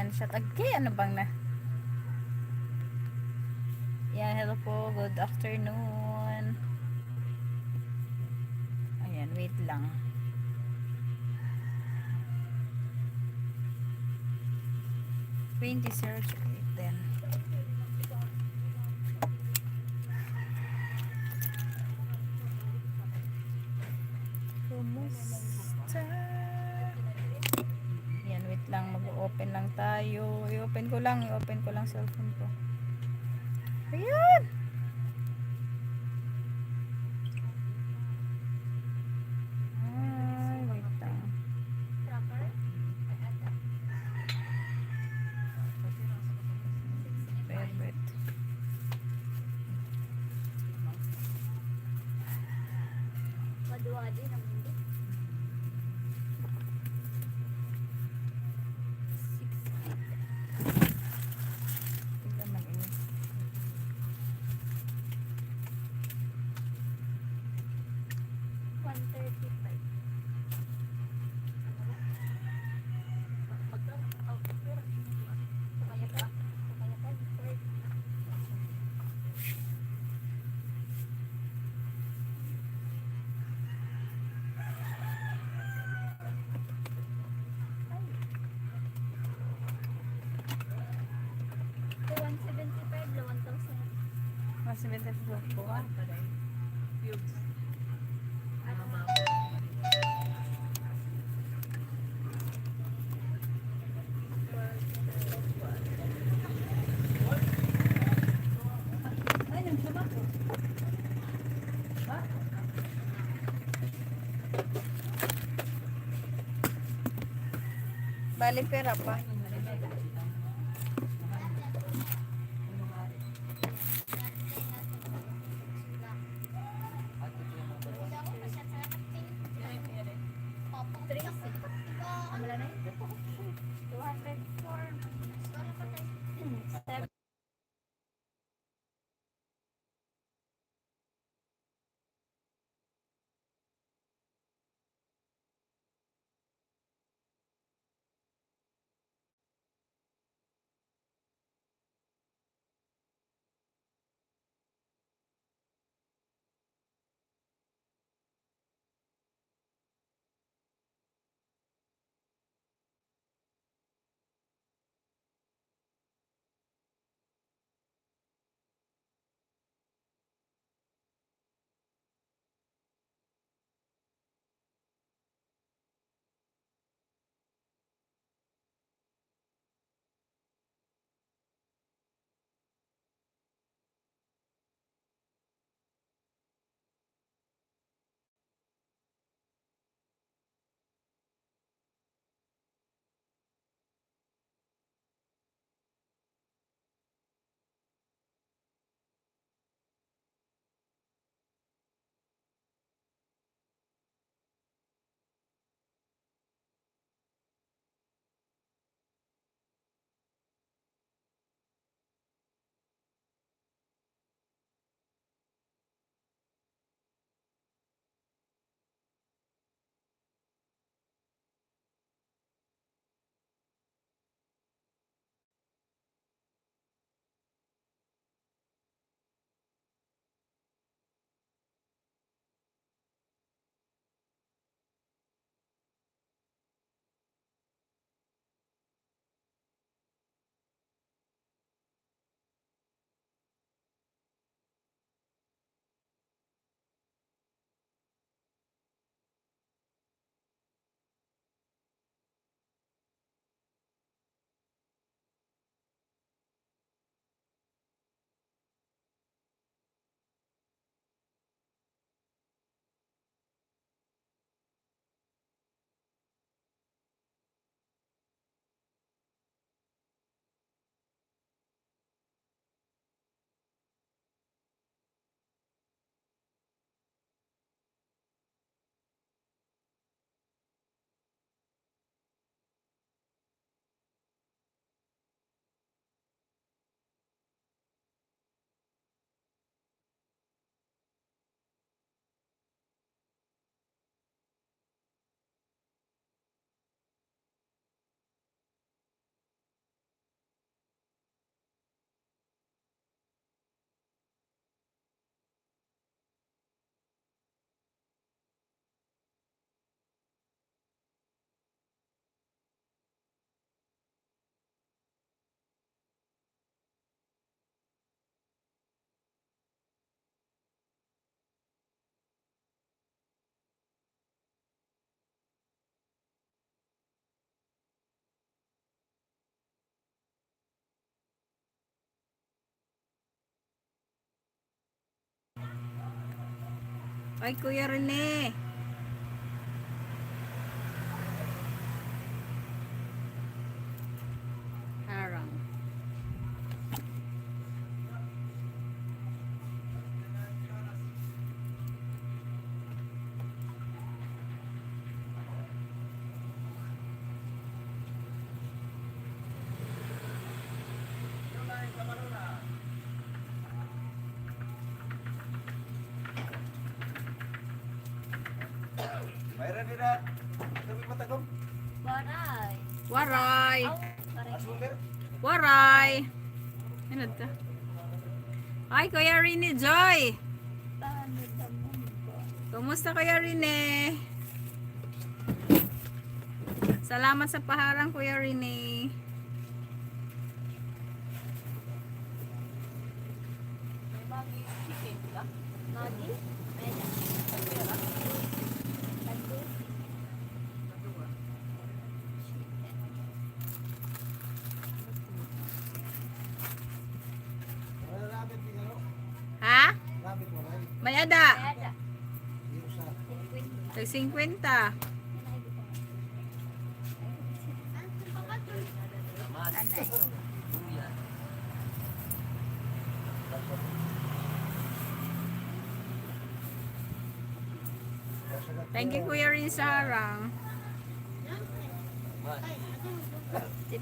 screenshot. Okay, ano bang na? Yan, hello po. Good afternoon. Ayan, wait lang. Search. Wait then. Kumusta? Yan, wait lang. Mag-open lang tayo. I-open ko lang cellphone ko. Ayan! Ay, wait lang. Wait. Wadi-wadi na mundo. Tignan man ini. Mas 75 po. Bali pera pa. Ay, Kuya Rene. Harang. Mayroon din na. Sabi matagom. Baray. Waray. Aw, baray. Asulder. Waray. Ano to? Ay, Kuya Rene Joy. Paano sa mundo? Kumusta, Kuya Rene? Salamat sa paharang, Kuya Rene. May magi chicken ka? Magi? Meron. Pagpera? Tago? Wala rabbit din ano? Ha? Rabbit mo rin. May ada. Kaya Dito sa Tag 50. Anay. Thank you, Kuya Rene sa harang.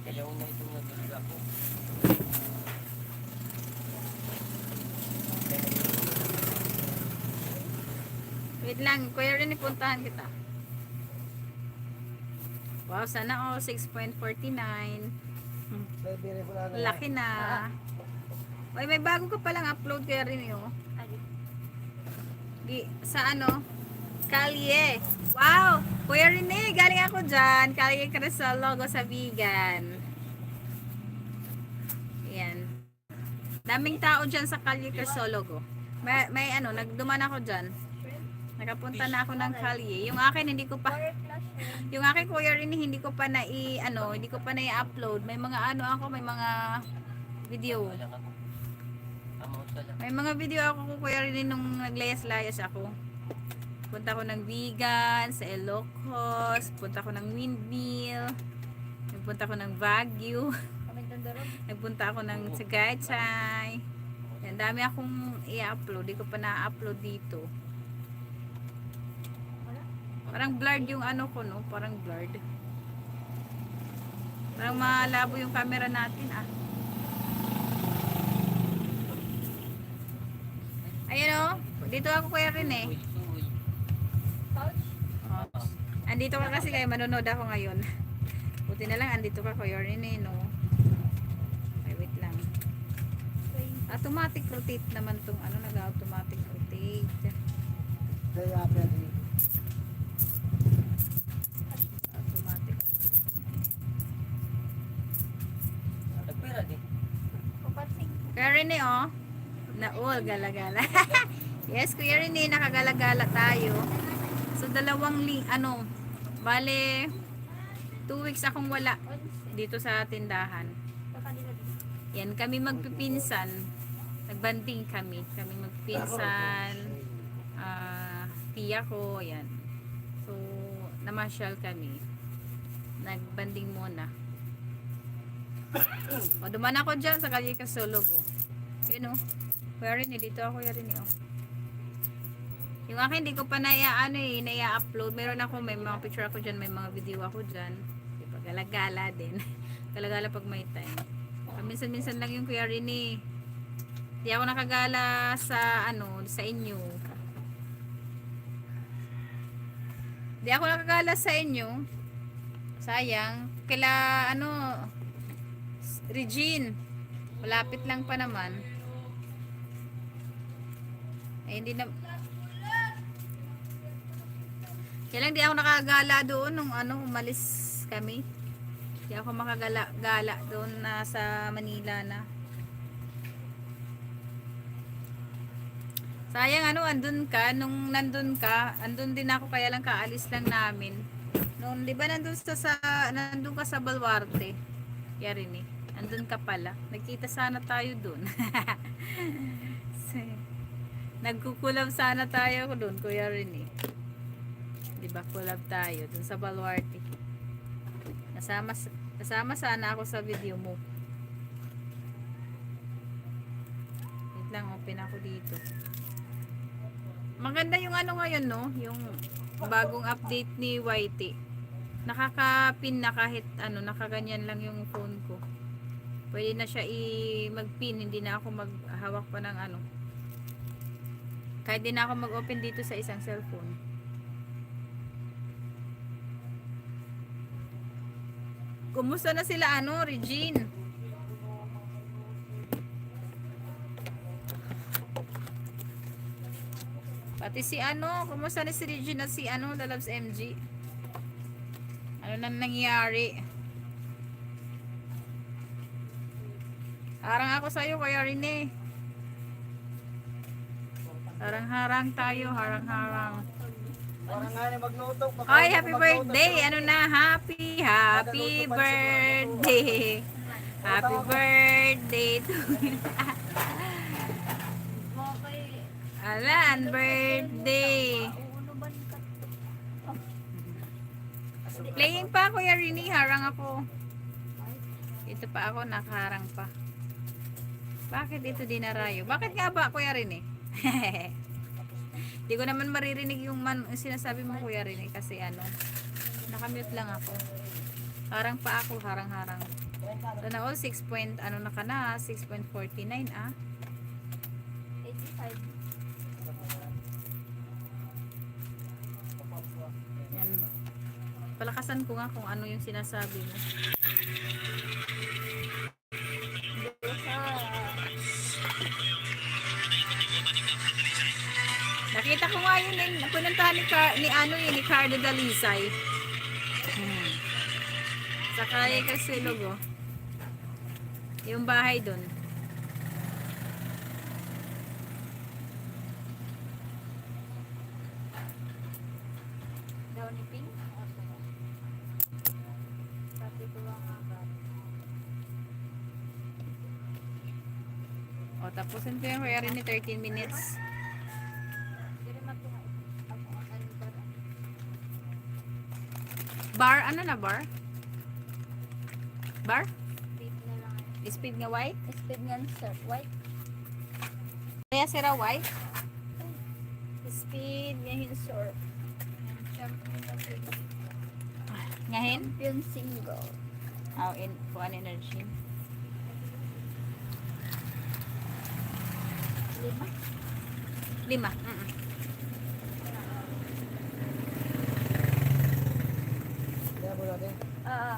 Ayaw na itong nagalaga po. Wait lang, Kuya Rene, puntahan kita. Wow, sana all 6.49. Baby rin wala na. Laki na. Uy, may bago ka palang upload, Kuya Rene, oh. Ay, Sa ano? Kalye. Wow! Kuya Rene, galing ako dyan. Kalye Crisol, logo sa vegan. Ayan. Daming tao dyan sa Kalye Crisol, logo. May ano, nagduman ako dyan. Nakapunta na ako ng Kalye. Yung akin, hindi ko pa... Yung akin, Kuya Rene, hindi ko pa hindi ko pa na-upload. May mga ano ako, may mga video. May mga video ako, Kuya Rene, nung naglayas-layas ako. Punta ko ng vegan, sa Ilocos, punta ko ng windmill, nagpunta ko ng Baguio, nagpunta ako ng Tagaytay. Yan, dami akong i-upload, di ko pa na-upload dito. Parang blurred yung ano ko, no? Parang blurred. Parang malabo yung camera natin, ah. Ayun, oh. Dito ako, Kuya Rene. Andito ka kasi kaya manonood ako ngayon. Buti na lang andito ka, Kuya Rene, no? Ay, wait lang. Automatic rotate naman tong ano, nag-automatic rotate. Kaya pwede. Automatic. Nagpira din. Kuya Rene, oh. Naul, gala-gala. Yes, Kuya Rene, nakagala-gala tayo. So, bale, 2 weeks akong wala dito sa tindahan. Yan, kami magpipinsan. Nagbanding kami. Kami magpipinsan. Tiya ko, yan. So, namasyal kami. Nagbanding muna. O, duman ako dyan sa Kalye Crisol, oh. Yun, oh. Kuya Rene, dito ako, Kuya Rene, oh. Yung akin, hindi ko pa na-upload. Meron ako, may mga picture ako dyan, may mga video ako dyan. Diba, gala-gala din. Gala-gala pag may time. Minsan-minsan lang yung Kuya Rene. Hindi ako nakagala sa, sa inyo. Hindi ako nakagala sa inyo. Sayang. Regine. Malapit lang pa naman. Eh, hindi na... Kaya lang di ako nakagala doon nung umalis kami. Di ako makagala doon na sa Manila na. Sayang andun ka, nung nandun ka, andun din ako kaya lang kaalis lang namin. Noon, di ba nandun ka sa Baluarte? Kaya rin eh. Andun ka pala. Nagkita sana tayo doon. Nagkukulab sana tayo doon, Kuya Rini. Di ba, kulab tayo doon sa Baluarte. Nasama sana ako sa video mo. Wait lang, open ako dito. Maganda yung ano ngayon, no? Yung bagong update ni YT. Nakaka-pin na kahit ano, nakaganyan lang yung phone ko. Pwede na siya mag-pin, hindi na ako maghawak pa ng ano. Kahit di na ako mag-open dito sa isang cellphone. Kumusta na sila ano, Regine? Pati si ano, kumusta na si Regine at si ano, Lalabs MG? Ano nang nangyari? Harang ako sa'yo, Kuya Rene. Harang-harang tayo, harang-harang. Parang nga na magluto. Baka Ay, hindi happy magluto. birthday! Ano na, happy birthday! Happy birthday to you. Okay. Alan, birthday! Uno ba ni Kat? Playing pa, Kuya Rini, harang ako. Ito pa ako, nakaharang pa. Bakit ito dinarayo? Bakit nga ba, Kuya Rini? Hindi ko naman maririnig yung sinasabi mo, Kuya Rini, kasi ano, nakamute lang ako. Harang pa ako, harang-harang. So na all 6 point, ano na ka na, 6.49 ah. 85. Yan. Palakasan ko nga kung ano yung sinasabi mo. Nakita ko nga yun, napunantahan ni Cardo Dalisay. Saka kasi logo. Yung bahay doon. Daw ni Pink? Sabi ko lang agad. O, tapusin ko yung Kuya Rini, 13 minutes. Pero matunga ako ang albar. Bar, ano na bar? Bar? Speed na lang. Speed nga white? Speed nga sir. White. Kaya sira white? Speed nga sir. Champion na pwede. Ngahin? Champion single. Oh, kuha ni energy. 5. 5. Kaya mo natin. Ah.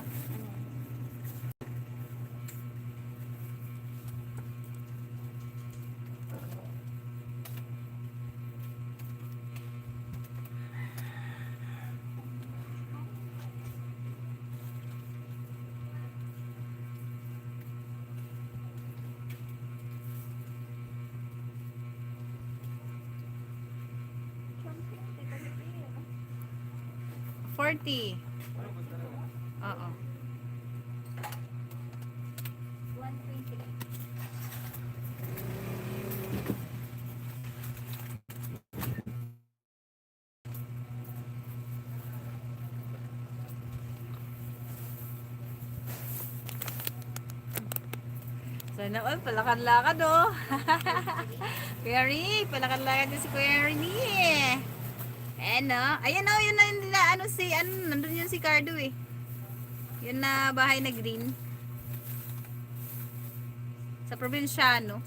Champion, teka na pwede. 40. Oo. 120. Sana all, palakad-lakad oh. Kuya Rini, palakad-lakad din si Kuya Rini eh. Ano? Ayan oh, yun na yun nila, ano si, ano, nandun yun si Cardo eh. Yun na bahay na green. Sa probinsyano.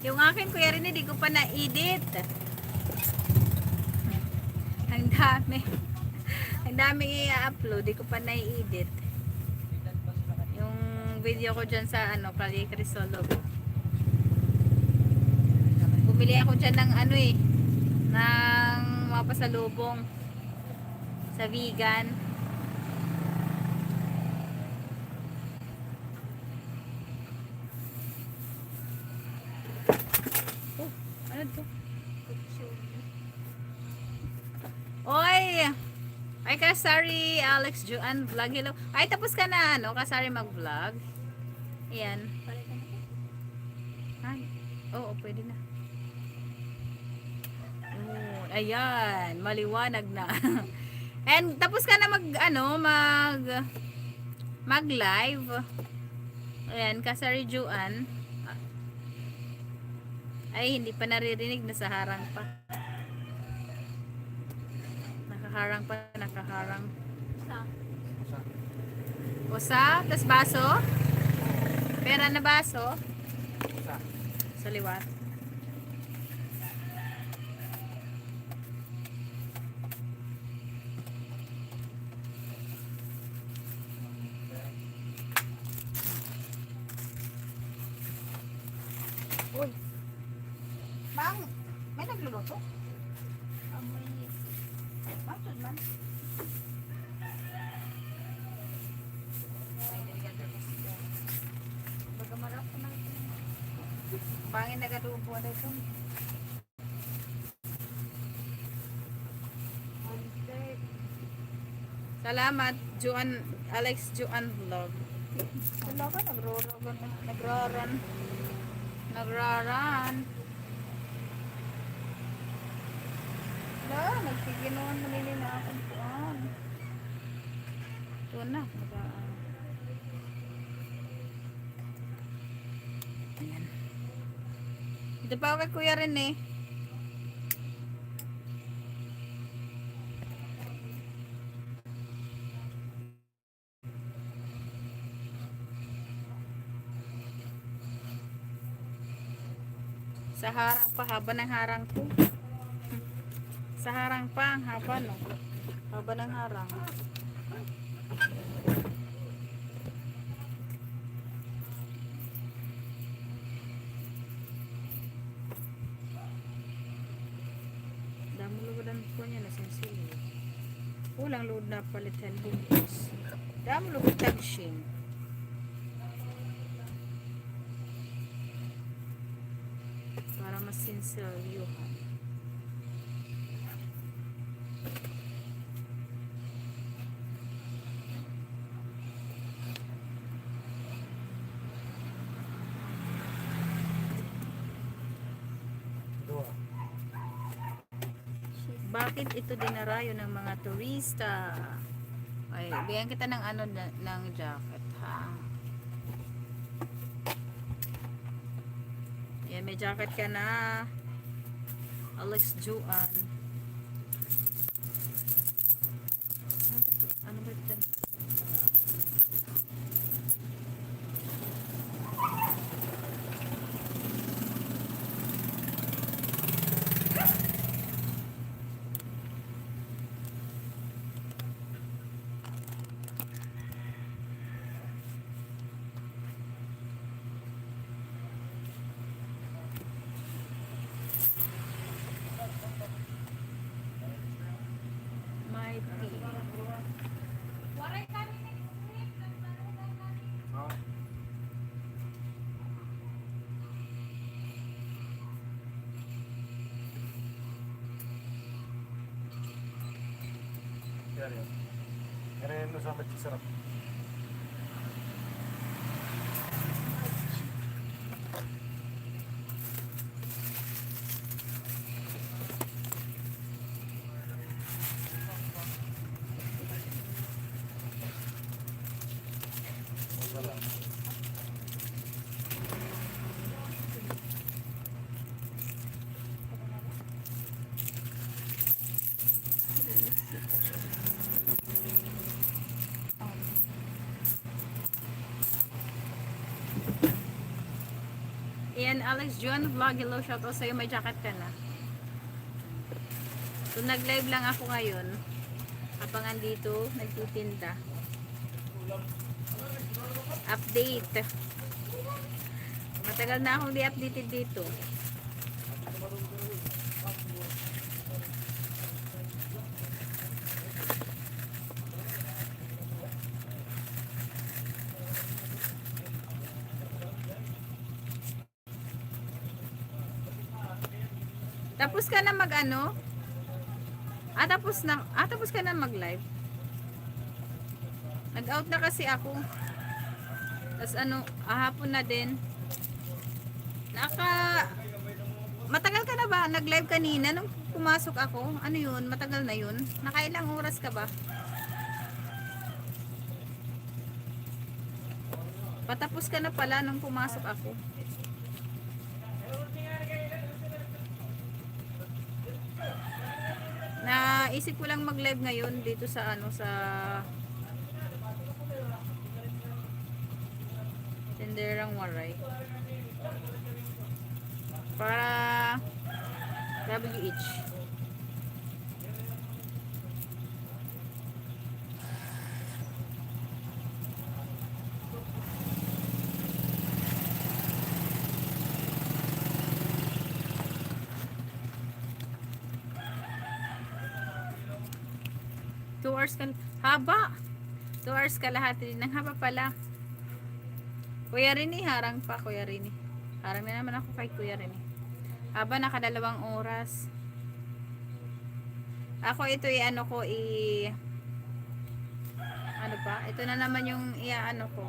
Yung akin, Kuya Rini, di ko pa na-edit. Ang dami. Ang dami i-upload, di ko pa na-edit. Yung video ko dyan sa ano, Kali Crisolog. Bumili ako dyan ng ano eh, ng mga pasalubong sa vegan. to? Oy! Ay, Kasari, Alex, Joanne, vlog. Hello. Ay, tapos ka na, ano? Kasari mag-vlog. Ayan. Ay, oo, pwede na. Ayan, maliwanag na. And tapos ka na mag-live. Ayan, Kasari Joanne. Ay, hindi pa naririnig, nasa harang pa. Nakaharang pa, nakaharang. Usa, tas baso. Pera na baso. Sa liwat. Uy. Mang, may nagluluto? Amoy. Matod man. Baga marap ko na ito. Pangin nagadubo na ito. Salamat, Joan, Alex Joan Vlog. Wala ka, nagraran. Wala, nagsiginuan mo nila na akong puan. Ito na, ayan. Ito pa kay Kuya rin eh. Sa harang pa, haba ng harang ko. Sa harang pa, ang haba no. Haba ng harang. Damo lugodan ko niya na sinsili. Ulang load na palitan bungkus. Damo lugod tagshin. Para mas sinseryuhan. Bakit ito dinarayo ng mga turista? Ay, bigyan kita ng ng jacket ha. Yan, may jacket ka na. Alex Joan. Ano ba ito? Kaya no sama sarap. Ayan, Alex Joan Vlog. Hello, shoutout sa'yo. May jacket ka na. So, nag-live lang ako ngayon. Habang andito, nagtitinda. Update. Matagal na akong di-updated dito. Tapos ka na mag ano? Tapos ka na mag live. Nag out na kasi ako. Tapos ano, hapon na din. Matagal ka na ba? Nag live kanina nung pumasok ako. Ano yun? Matagal na yun. Nakailang oras ka ba? Patapos ka na pala nung pumasok ako. Naisip ko lang mag-live ngayon dito sa ano sa Tenderang Waray. Para WH. Haba. 2 hours kalahati din. Ang haba pala. Kuya Rini, harang pa Kuya Rini. Harang na naman ako kay Kuya Rini. Haba, nakadalawang oras. Ako ito ano ko ano pa? Ito na naman yung ano ko.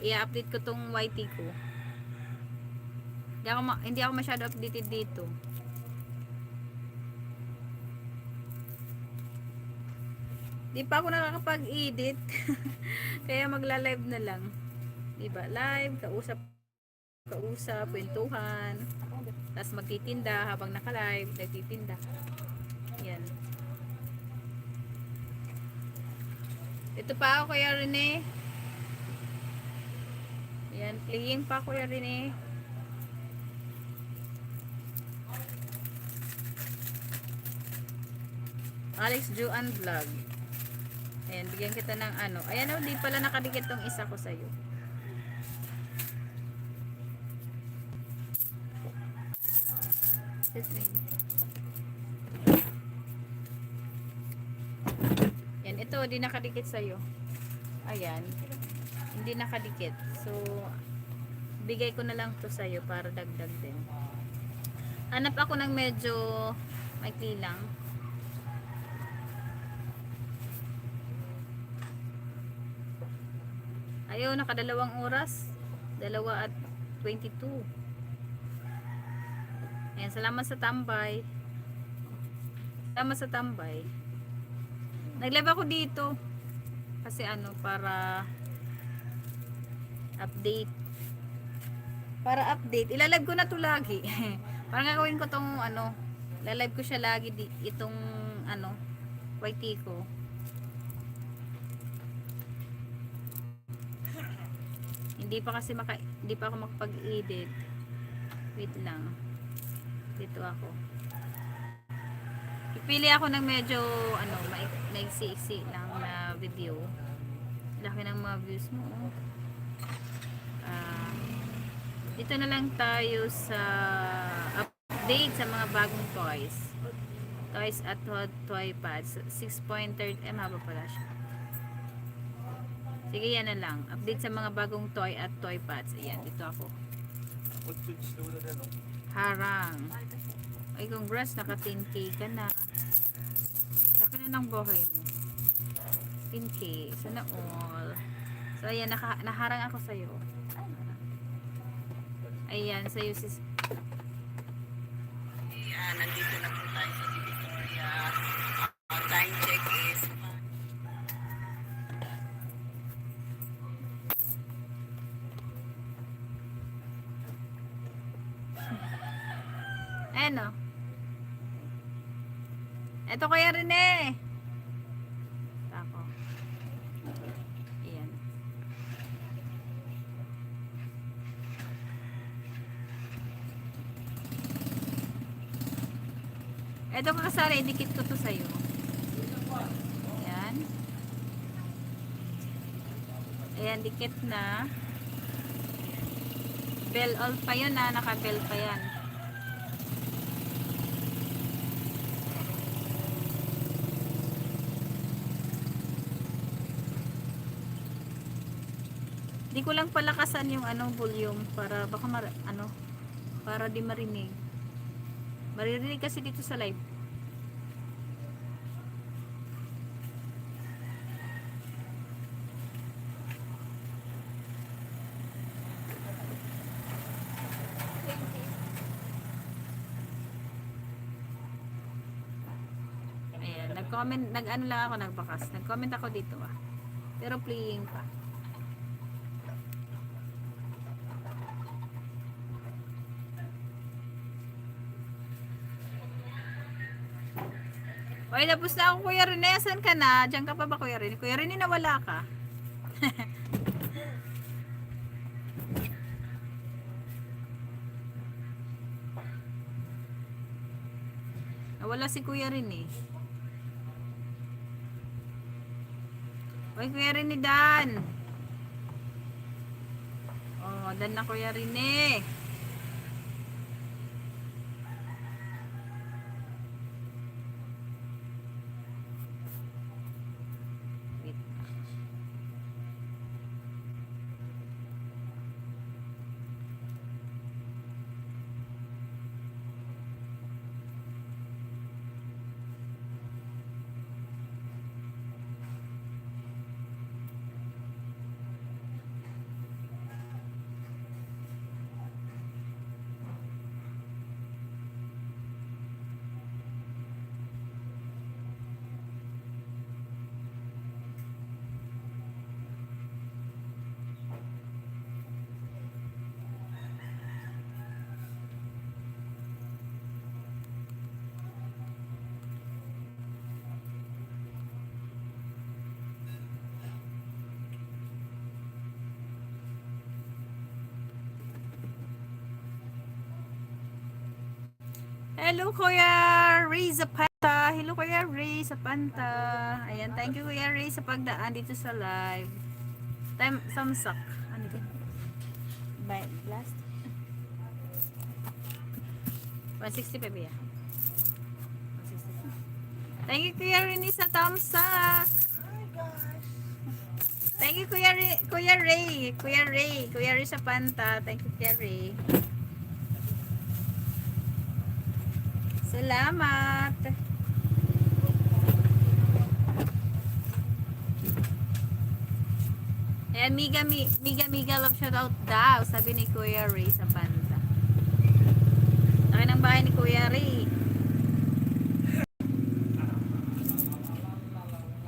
I-update ko tong YT ko. Hindi ako masyado updated dito. Di pa ako nakakapag-edit. Kaya magla-live na lang. Diba? Live, kausap, kwentuhan. Tapos magtitinda habang naka-live, nagtitinda. Yan. Ito pa ako, Kuya Rene. Yan, playing pa, Kuya Rene. Alex Juan Vlog. Ayan, bigyan kita ng ano. Ayan o, di pala nakadikit tong isa ko sa'yo. Yan, ito, di nakadikit sa'yo. Ayan. Hindi nakadikit. So, bigay ko na lang to sa'yo para dagdag din. Hanap ako ng medyo maikli lang. Ayaw, nakadalawang oras. 2:22. Ayan, salamat sa tambay. Salamat sa tambay. Nag-live ako dito. Kasi ano, para update. Para update. Ilalive ko na to lagi. Parang gagawin ko tong ano, ilalive ko siya lagi itong ano, YT ko. Hindi pa ako makapag-edit. Wait lang. Dito ako. Pipili ako ng medyo ano, maiksi-iksi lang na video. Laki ng mga views mo. Dito na lang tayo sa update sa mga bagong toys. Toys at Toy Pads. 6.30 haba pala siya. Sige, yan na lang. Update sa mga bagong toy at toy pads. Ayan, dito ako. Harang. Ay, congrats. Naka 10k ka na. Laki na ng buhay mo. 10k. Sana all. So, ayan. Naharang ako sa'yo. Ayan, sa'yo sis. Ayan, nandito na po tayo sa Victoria. Time check is ano? Ito Kuya Rene. Ako. Ayan. Ito kasali, idikit ko to sa'yo. Ayan. Ayan, dikit na. Bell all pa yun na, naka-bell pa yan. Di ko lang palakasan yung ano, volume para baka para di marinig. Maririnig kasi dito sa live. Ayan, nag-comment, nag-ano lang ako, nagbakas. Nag-comment ako dito ah. Pero playing pa. Oy, tapos na ako, Kuya Rene. Saan ka na? Diyan ka pa ba, Kuya Rene? Kuya Rene, nawala ka. Nawala si Kuya Rene. Oy, Kuya Rene, Dan. Oh, Dan na Kuya Rene. Wait. Hello, Kuya Ray Zapanta. Hello, Kuya Ray Zapanta. Ayan, thank you, Kuya Ray, sa pagdaan dito sa live. Samsak. Ano din? Blast? 165 yeah. 165. Thank you, Kuya Ray, sa tamsak. Thank you, Kuya Ray. Kuya Ray. Kuya Ray. Kuya Ray Zapanta. Thank you, Kuya Ray. Salamat. Ayan, Miga love shoutout daw, sabi ni Kuya Ray sa banda. Laki ng bahay ni Kuya Ray.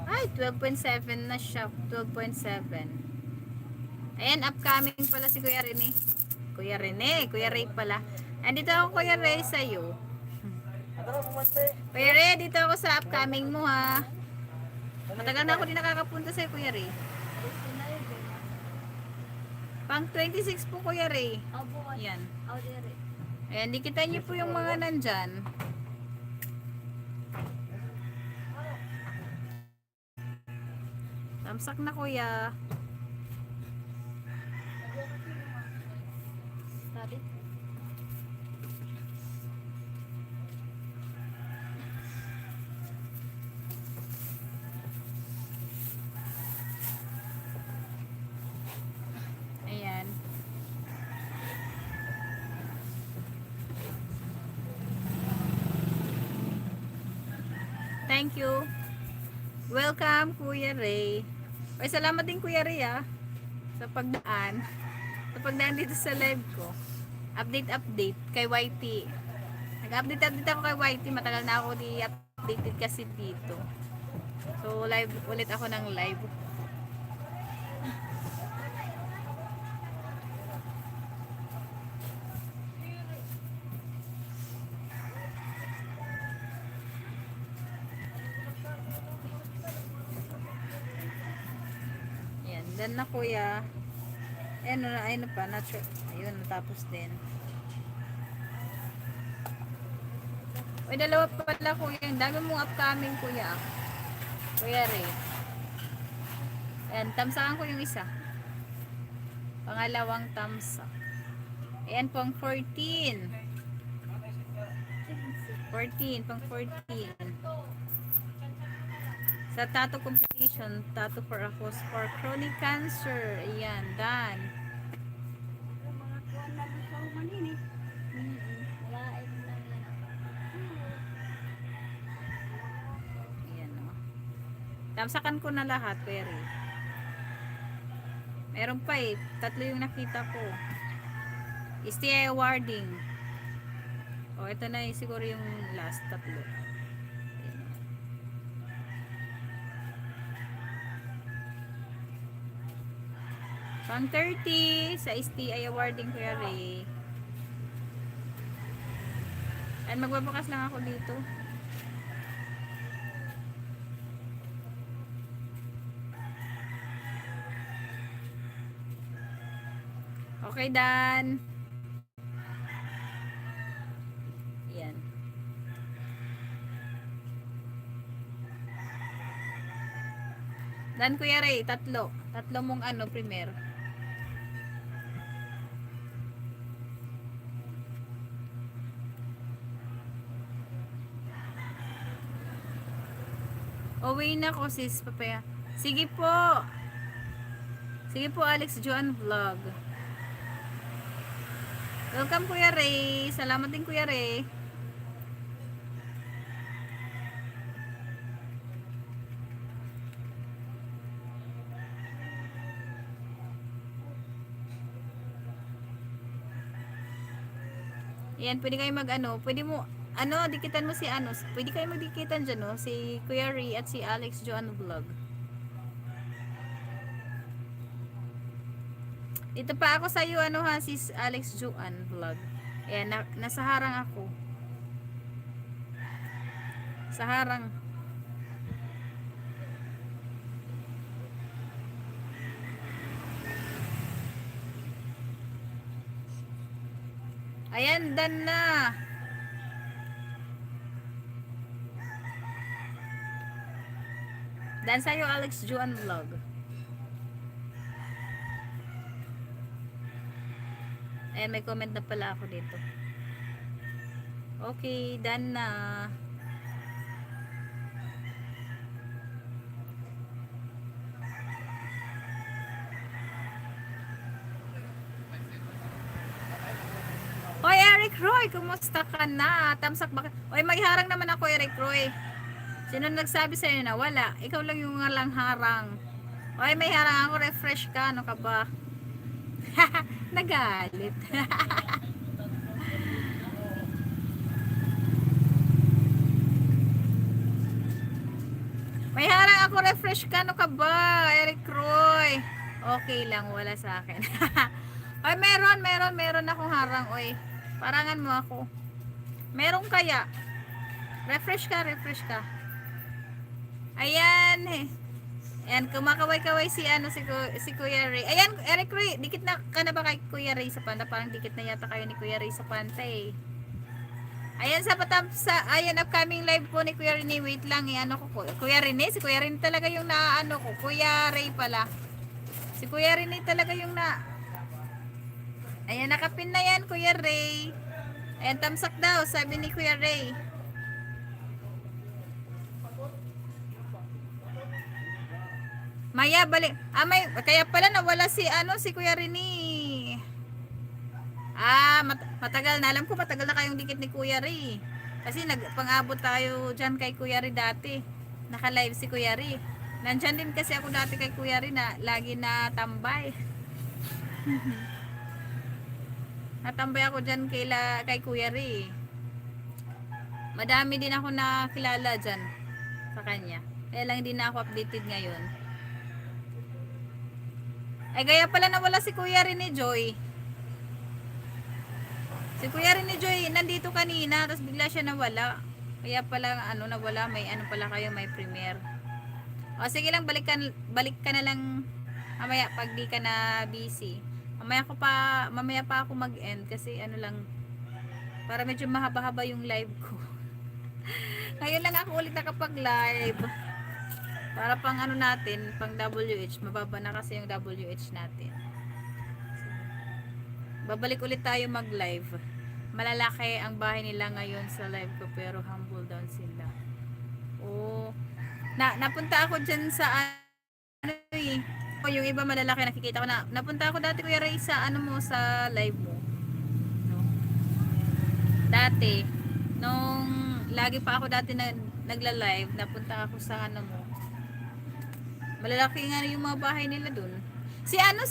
Ay, 12.7 na siya. 12.7. Ayan, upcoming pala si Kuya Rene. Kuya Ray pala. Andito ako, Kuya Ray, sa'yo. Kuya Ray, dito ako sa upcoming mo ha. Matagal na ako din nakakapunta sa'yo, Kuya Ray. Pang 26 po, Kuya Ray. Yan. Ayan, dikitan niyo po yung mga nandyan. Tamsak na, Kuya. Ayan. Thank you. Welcome, Kuya Ray. Ay, salamat din, Kuya Ray, sa pagdaan. Sa pagdaan dito sa live ko. Update kay YT. Nag-update ako kay YT. Matagal na ako di-updated kasi dito. So, live ulit ako ng live. Yan, dan na, Kuya. Ayun pa, not sure. Ayun, natapos din. Uy, dalawa pala, Kuya. Ang dami mong upcoming, Kuya. Kuya Ray. Ayan, tamsakan ko yung isa. Pangalawang tamsak. Ayan, pang 14. 14, pang 14. Sa tattoo competition, tattoo for a cause for chronic cancer. Ayan, done. Mga kuwan na doon sa humanin eh. Malain lang yan. Ayan, o. Tamsakan ko na lahat, pero. Meron pa eh. 3 yung nakita ko. STI awarding. O, ito na yung siguro yung last 3. Ayan, o. Pang 30 sa STI awarding, Kuya Ray. And magbabakas lang ako dito. Okay, Dan. Yan. Dan, Kuya Ray, 3. 3 mong ano, premier. Uwi na ko, sis, papaya. Sige po. Sige po, Alex Joan Vlog. Welcome, Kuya Ray. Salamat din, Kuya Ray. Yan, pwede kayo mag ano, pwede mo, ano, dikitan mo si ano, pwede kayo magdikitan dyan, no? Si Kuya Ray at si Alex Joan Vlog. Dito pa ako sa iyo, ano ha, si Alex Joan Vlog. Ayan, nasa harang ako. Sa harang. Ayan, done na. Done sa'yo, Alex Joan Vlog. Ayan, may comment na pala ako dito. Okay, done na. Hoy, Eric Roy, kumusta ka na? Tamsak ba? Hoy, may harang naman ako, Eric Roy. Sino nagsabi sa'yo na wala? Ikaw lang yung lang harang. Hoy, may harang ako, refresh ka. Ano ka ba? Nagalit. May harang ako, refresh ka. Ano ka ba, Eric Roy? Okay lang, wala sa akin. Hoy, meron akong harang, oy. Parangan mo ako. Meron kaya? Refresh ka, refresh ka. Ayan, eh. Ayan, kumakaway-kaway si ano si Kuya Ray. Ayan, Eric Ray, dikit na ka na ba kay Kuya Ray sa panta? Parang dikit na yata kayo ni Kuya Ray sa panta eh. Ayan ayan upcoming live po ni Kuya Rene. Wait lang, ano ko Kuya Rene, si Kuya Rene talaga yung naano ko. Kuya Ray pala. Si Kuya Rene talaga yung na. Ayan, nakapin na yan, Kuya Ray. Ayan, tamsak daw, sabi ni Kuya Ray. Maya, balik. Kaya pala nawala si Kuya Rini. Matagal na. Alam ko matagal na kayong dikit ni Kuya Ray. Kasi nagpang-abot tayo dyan kay Kuya Ray dati. Naka-live si Kuya Ray. Nandyan din kasi ako dati kay Kuya Ray na lagi na tambay. Natambay ako dyan kay Kuya Ray. Madami din ako nakilala dyan sa kanya. Kaya lang hindi na ako updated ngayon. Ay, kaya pala nawala si Kuya Rene Joy. Si Kuya Rene Joy, nandito kanina, tapos bigla siya nawala. Kaya pala, nawala, may pala kayo, may premiere. O, sige lang, balik ka na lang, mamaya, pag di ka na busy. Mamaya pa ako mag-end, kasi para medyo mahaba-haba yung live ko. Ngayon lang ako ulit nakapag-live. Para pang natin, pang WH, mababa na kasi yung WH natin. Babalik ulit tayo mag-live. Malalaki ang bahay nila ngayon sa live ko, pero humble down sila. Oh, Napunta ako dyan sa ano eh. O, yung iba malalaki nakikita ko na. Napunta ako dati Kuya Ray sa ano mo sa live mo. No. Dati nung lagi pa ako dati nagla-live, napunta ako sa ano mo. Malalaki nga yung mga bahay nila dun. Si ano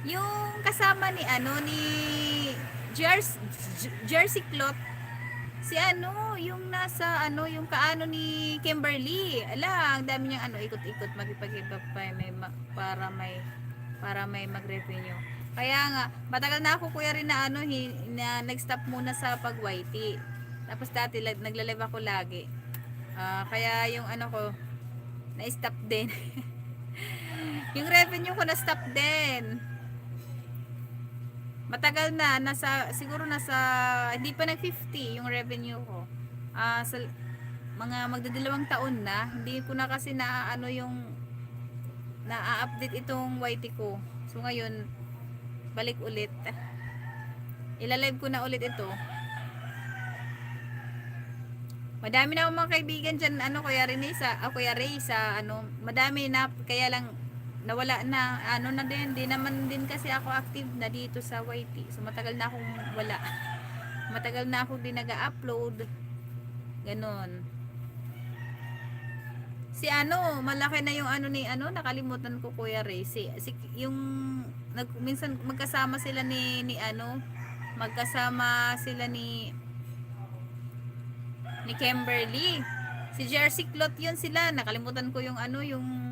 yung kasama ni ano ni Jersey Clot. Si ano, yung nasa ano, yung kaano ni Kimberly. Ala, ang dami niyang ano, ikot-ikot magipag-iba pa para may mag-revenue. Kaya nga, matagal na ako kuya rin na ano, na nag-stop muna sa pag-YT. Tapos dati nagla-live ako lagi. Kaya yung ano ko, na-stop din. Yung revenue ko na-stop din. Matagal na, siguro hindi pa nag-50 yung revenue ko. Sa mga magdadalawang taon na, hindi ko na kasi ano yung na-update itong YT ko. So ngayon, balik ulit. Ilalive ko na ulit ito. Madami na akong mga kaibigan dyan, ano, Kuya Ray, ano, madami na, kaya lang, nawala na, ano na din, di naman din kasi ako active na dito sa YT. So, matagal na akong wala. Matagal na ako din nag-upload. Ganon. Si ano, malaki na yung ano ni, ano, nakalimutan ko Kuya Ray. Yung, minsan magkasama sila ni Kimberly. Si Jersey Clot yun sila. Nakalimutan ko yung ano, yung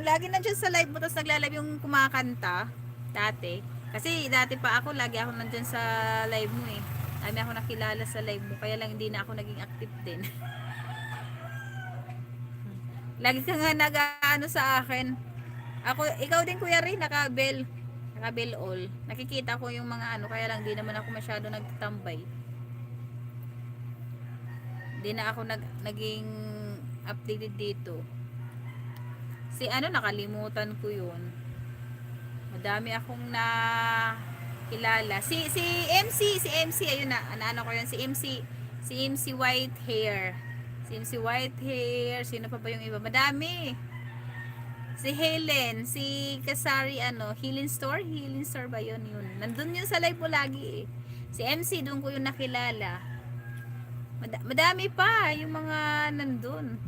lagi nandiyan sa live mo, tapos nagla-live yung kumakanta dati. Kasi dati pa ako, lagi ako nandiyan sa live mo eh. Dami ako nakilala sa live mo, kaya lang hindi na ako naging active din. Lagi ka nga nag-ano sa akin. Ikaw din Kuya Ray, naka-bell all. Nakikita ko yung mga ano, kaya lang di naman ako masyado nagtambay. Di na ako naging updated dito. Si ano, nakalimutan ko yun. Madami akong kilala. Si MC, ayun na, ano ko yun, si MC White Hair. Si MC White Hair, sino pa ba yung iba? Madami. Si Helen, si Kasari, ano, Healing Store ba yun? Nandun yun sa live ko lagi eh. Si MC, doon ko yung nakilala. Madami pa yung mga nandun.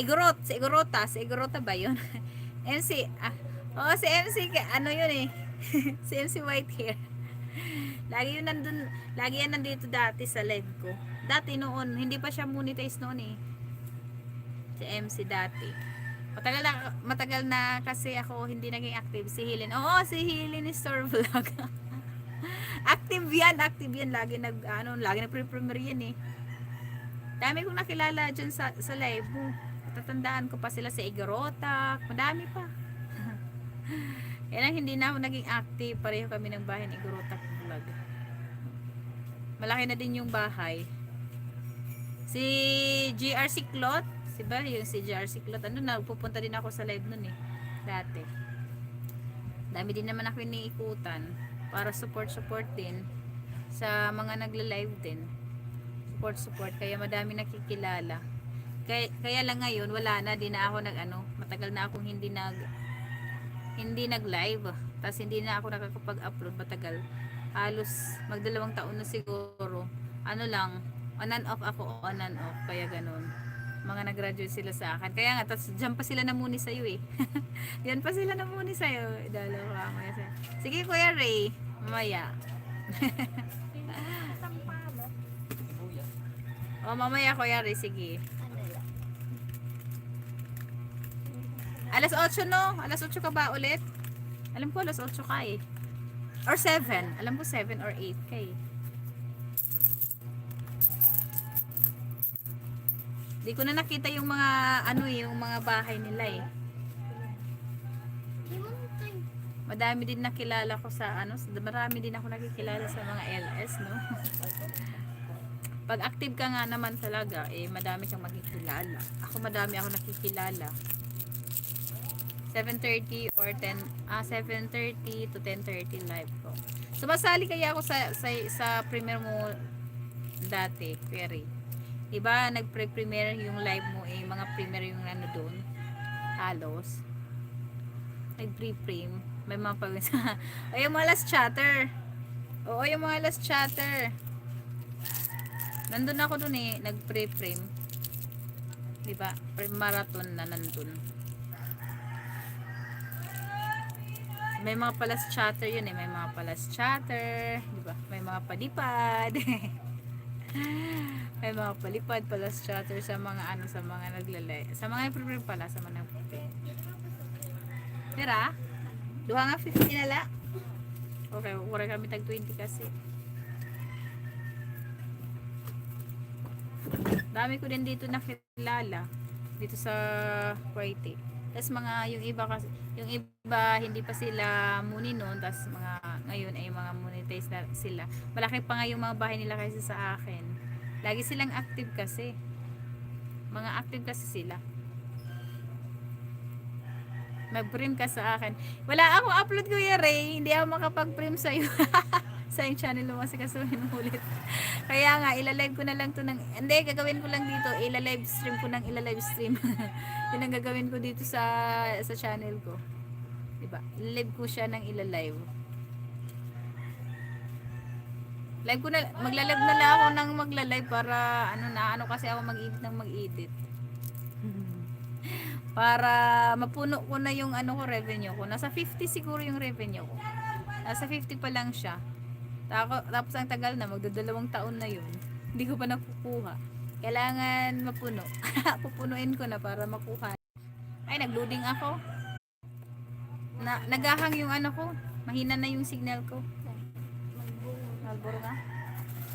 Si Igorota ba yun? MC, si MC, ano yun eh. Si MC White Hair. Lagi yan nandito dati sa live ko. Dati noon, hindi pa siya monetize noon eh. Si MC dati. Matagal na kasi ako hindi naging active. Si Helen. Oo, si Helen Store Vlog. active yan. Lagi nagpre-premiere yan eh. Dami kong nakilala dyan sa live mo. Tatandaan ko pa sila sa Igorota. Madami pa. Kaya lang hindi na ako naging active. Pareho kami ng bahay ng Igorota Vlog. Malaki na din yung bahay. Si GRC Clot. Diba yung si GRC Clot. Pupunta din ako sa live nun eh. Dati. Dami din naman ako iniikutan. Para support din. Sa mga nagla-live din. Support. Kaya madami nakikilala. Kaya lang ngayon wala na, di na ako matagal na akong hindi nag-live. Tapos hindi na ako nakakapag-upload matagal. Halos magdalawang taon na siguro. Ano lang, on and off. Kaya ganun. Mga nag-graduate sila sa akin. Kaya nga, tapos dyan pa sila namuni sa'yo eh. Yan pa sila namuni sa'yo. Dalawa ako. Sige Kuya Ray, mamaya. Mamaya Kuya Ray, sige. Alas 8 no? Alas 8 ka ba ulit? Alam ko alas 8 ka eh. Or 7. Alam ko 7 or 8 ka eh. Di ko na nakita yung mga yung mga bahay nila eh. Madami din nakilala ko marami din ako nakikilala sa mga LS, no? Pag active ka nga naman talaga, eh madami kang makikilala. Madami ako nakikilala. 7:30 or 7:30 to 10:30 live ko. Sumasali kaya ako sa premiere mo dati, Perry. Diba, nag-premiere yung live mo mga premiere yung ano doon. Halos. Nag-pre-frame. May mga pag o yung mga last chatter. Oo, yung mga last chatter. Nandun ako dun nag-pre-frame. Diba? Marathon na nandun. May mga palas chatter yun may mga palas chatter, di ba? May mga palipad. May mga palipad, palas chatter sa mga sa mga naglalay. Sa mga prepare pala, sa mga nagprepare. Tira? Duha nga 50 na la. Okay, wala kami tag 20 kasi. Dami ko din dito nakilala. Dito sa Kuwaiti. Tapos yung iba kasi, yung iba hindi pa sila muni noon, tapos ngayon ay mga monetize na sila. Malaki pa nga yung mga bahay nila kaysa sa akin. Lagi silang active kasi. Mga active kasi sila. Mag-prim ka sa akin. Wala ako upload ko Ray. Hindi ako makapag-prim sa'yo. Sa yung channel mo kasi kasuhin ulit. Kaya nga, ilalive ko na lang to hindi, gagawin ko lang dito. Ilalive stream ko ng ilalive stream. Yun ang gagawin ko dito sa channel ko. Diba? Live ko siya ng ilalive. Live ko na, magla-live na lang ako ng magla-live para ano kasi ako mag-edit ng mag-edit. Para mapuno ko na yung ko revenue ko. Nasa 50 siguro yung revenue ko. Nasa 50 pa lang siya. Tapos ang tagal na, magdadalawang taon na yun. Hindi ko pa nakukuha. Kailangan mapuno. Pupunuin ko na para makuha. Ay, nagloading ako. Nagahang yung ko. Mahina na yung signal ko. Malboro nga.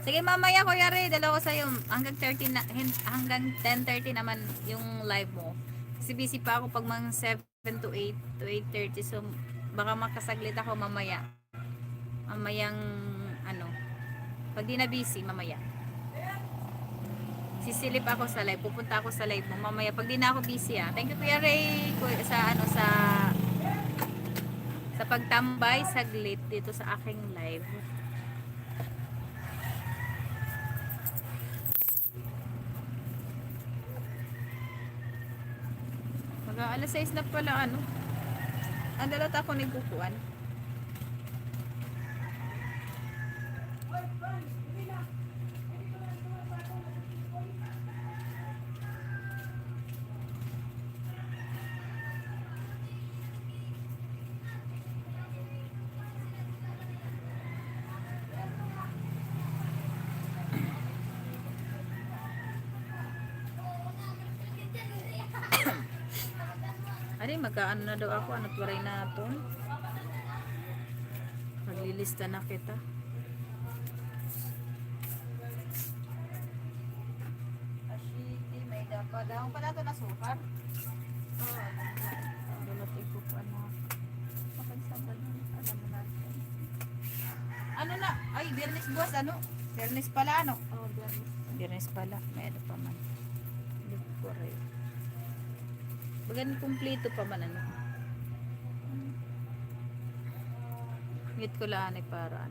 Sige, mamaya ko yari. Dalawa ko sa'yo. Hanggang 30 na, hanggang 10:30 naman yung live mo. Kasi busy pa ako pag mga 7 to 8 to 8:30. So, baka makasaglit ako mamaya. Mamayang pag di na busy, mamaya. Sisilip ako sa live. Pupunta ako sa live mo mamaya. Pag di na ako busy Thank you Kuya Ray. Sa pagtambay saglit dito sa aking live. Alas 6 na pala ang dalat ako nagkukuan. Ari, magkaano na daw ako. Ano tuwaray na ito? Maglilista na kita. Ashiti, may dapat. Dahong pala ito na sukar. Oo. Dalating ko pa na. Makagsabad na. Alam mo natin. Ano na? Ay, Biyernes buwas Biyernes pala Oo, Biyernes. Biyernes pala. May pa man. Hindi ko rin. Bagan kumpleto pa man Mute ko lang para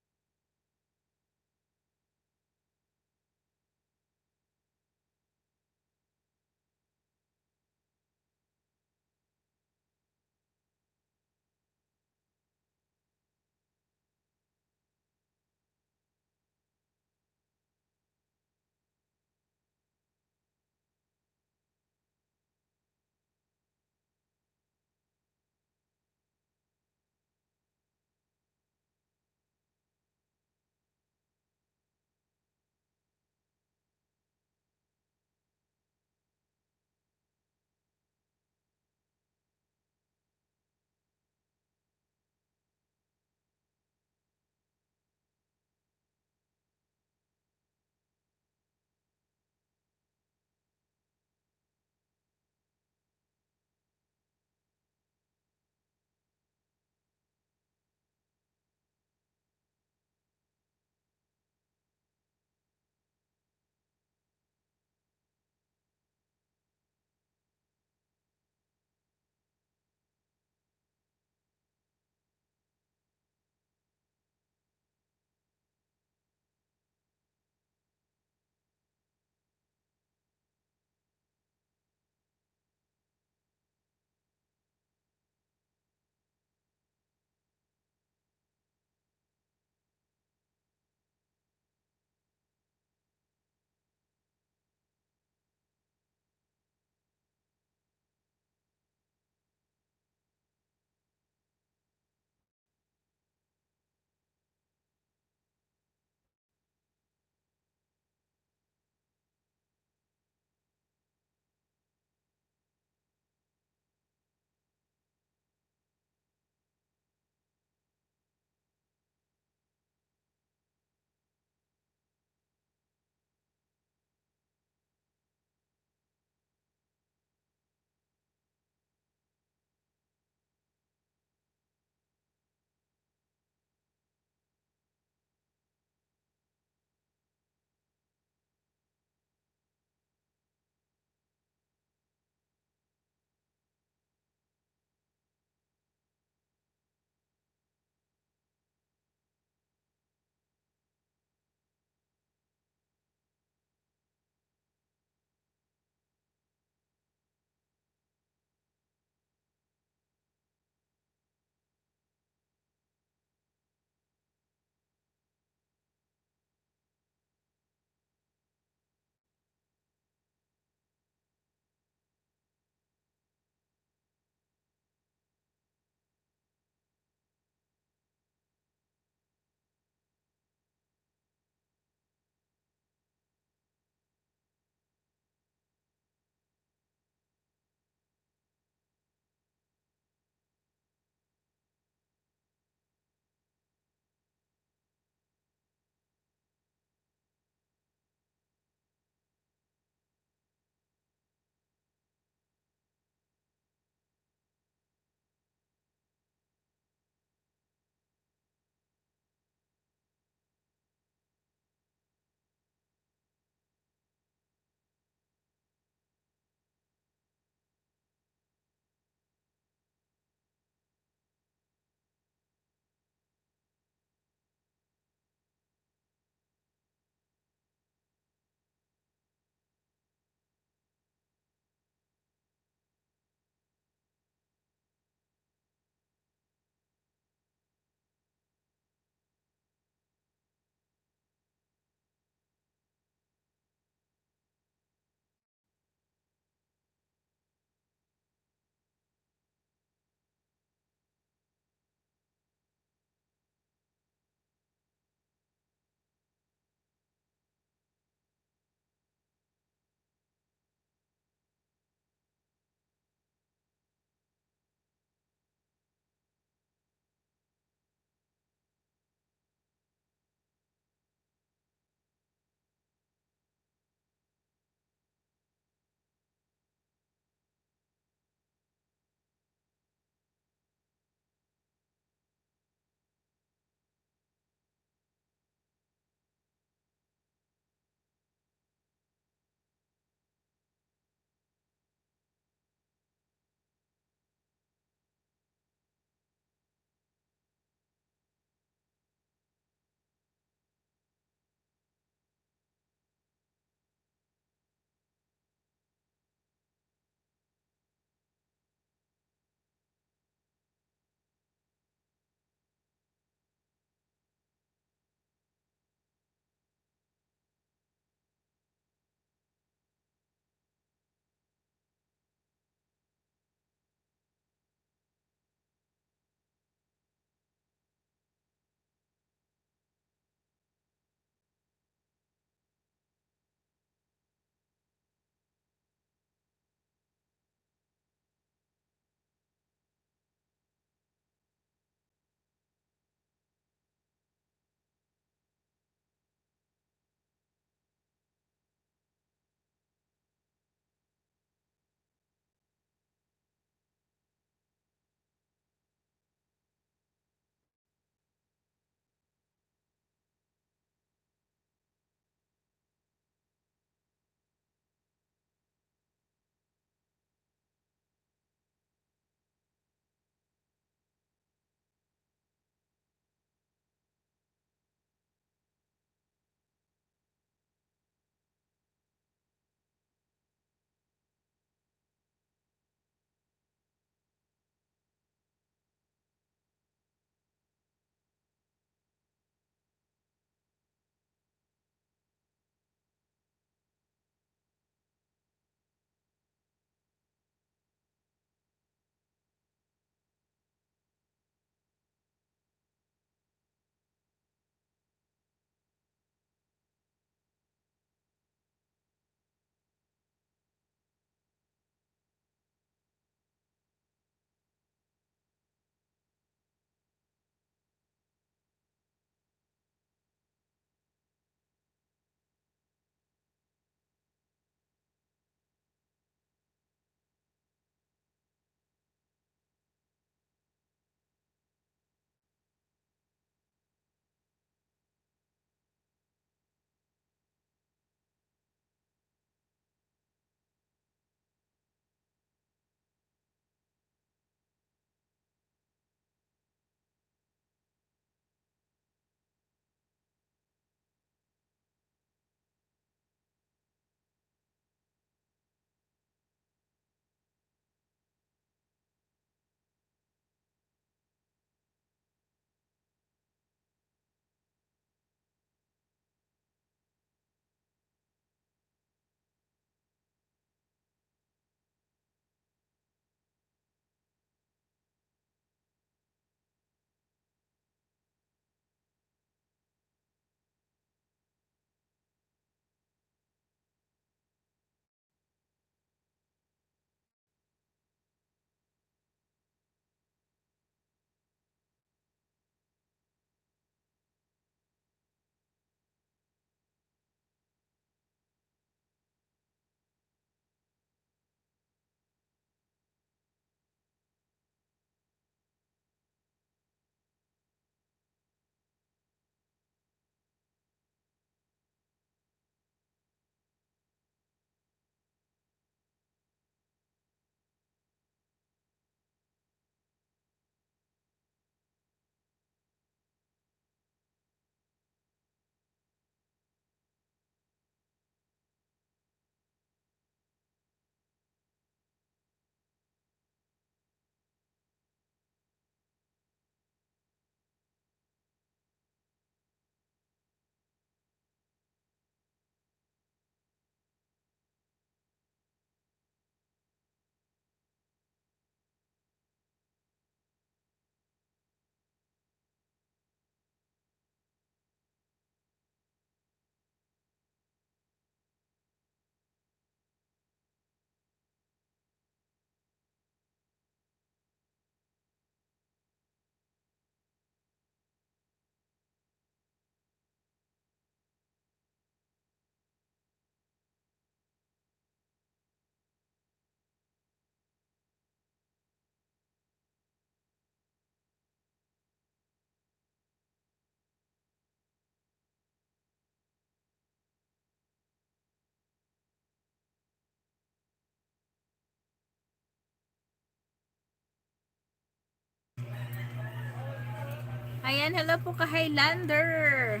Ayan, hello po ka Highlander.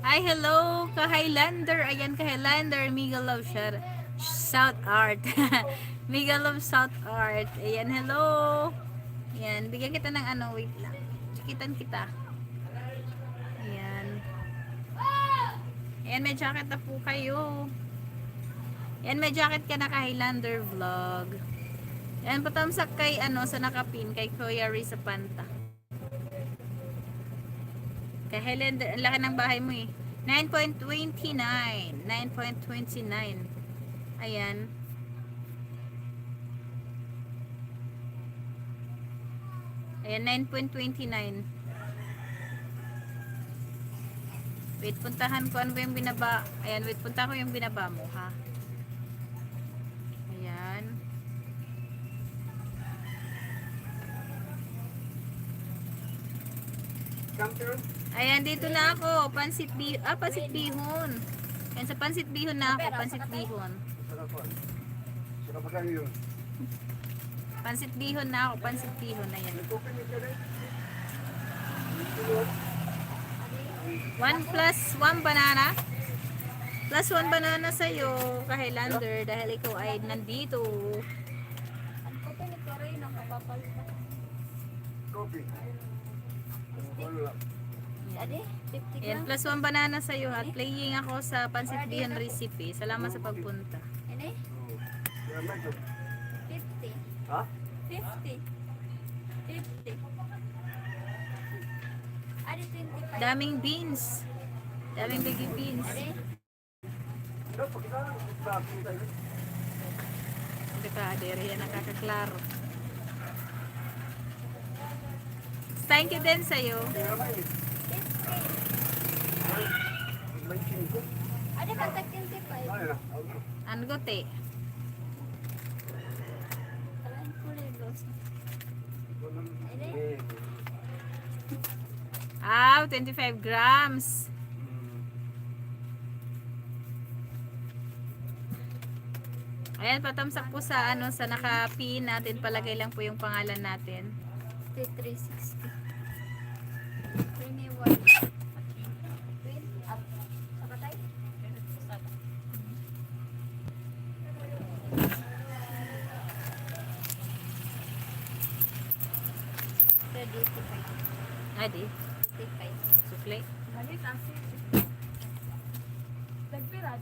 Hi, hello ka Highlander. Ayan ka Highlander, Miguel Love South Art. Miguel Love South Art. Ayan, hello. Ayan, bigyan kita ng ano, wait lang. Chikitan kita. Ayan. Ayan, may jacket na po kayo. Ayan, may jacket ka na ka Highlander vlog. Ayan, patamsak kay ano, sa nakapin, kay Kuya Riz sa Panta. Kay Highlander, ang laki ng bahay mo eh. 9.29. 9.29. Ayan. Ayan, 9.29. Wait, puntahan ko. Ano ba yung binaba? Ayan, wait, punta ko yung binaba mo, ha? Ayan. Ayan, dito na ako. Pansit bihon. Ayan, sa pansit bihon na ako. Pansit bihon. Pansit bihon na ako. Pansit bihon. Ayan. 1 plus 1 banana. Plus 1 banana sa'yo, ka-Highlander, dahil ikaw ay nandito. Ang kote ni Koray nang kapapalitan. Coffee. Ade, 50 Ayan, lang. plus 1 banana sa'yo at playing ako sa pansit bihon recipe. Salamat sa pagpunta. Ade, 50. Ha? 50. 50. Ade, 25. Daming beans. Daming baby beans. Ade, Hindi ka, Adere, yan nakakaklaro. Thank you din sa'yo. ade kantag 25. Ano te? Kalahin ko lilos. Ade, 25 grams. Ayan, patamsak po sa ano, sa naka-pin natin. Palagay lang po yung pangalan natin. 360. 21. Win, up. Saka tayo? Ready, 55. Adi, 55. sukli. Mali kasi. Nagpirad.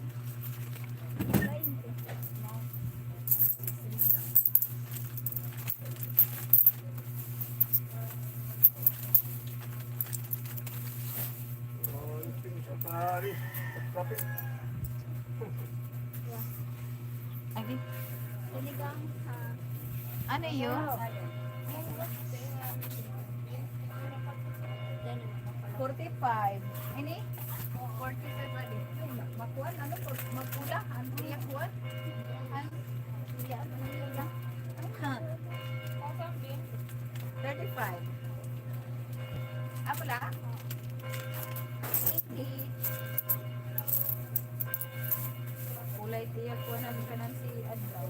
Adi, Sinigang sa... ano yun? 45. Ini? 45 adi. Makuan, ano? Magpula? Ano niya kuan? Iya, iya. 35. Apa lah? Kulay tiyak ko na kanan si Adlaw.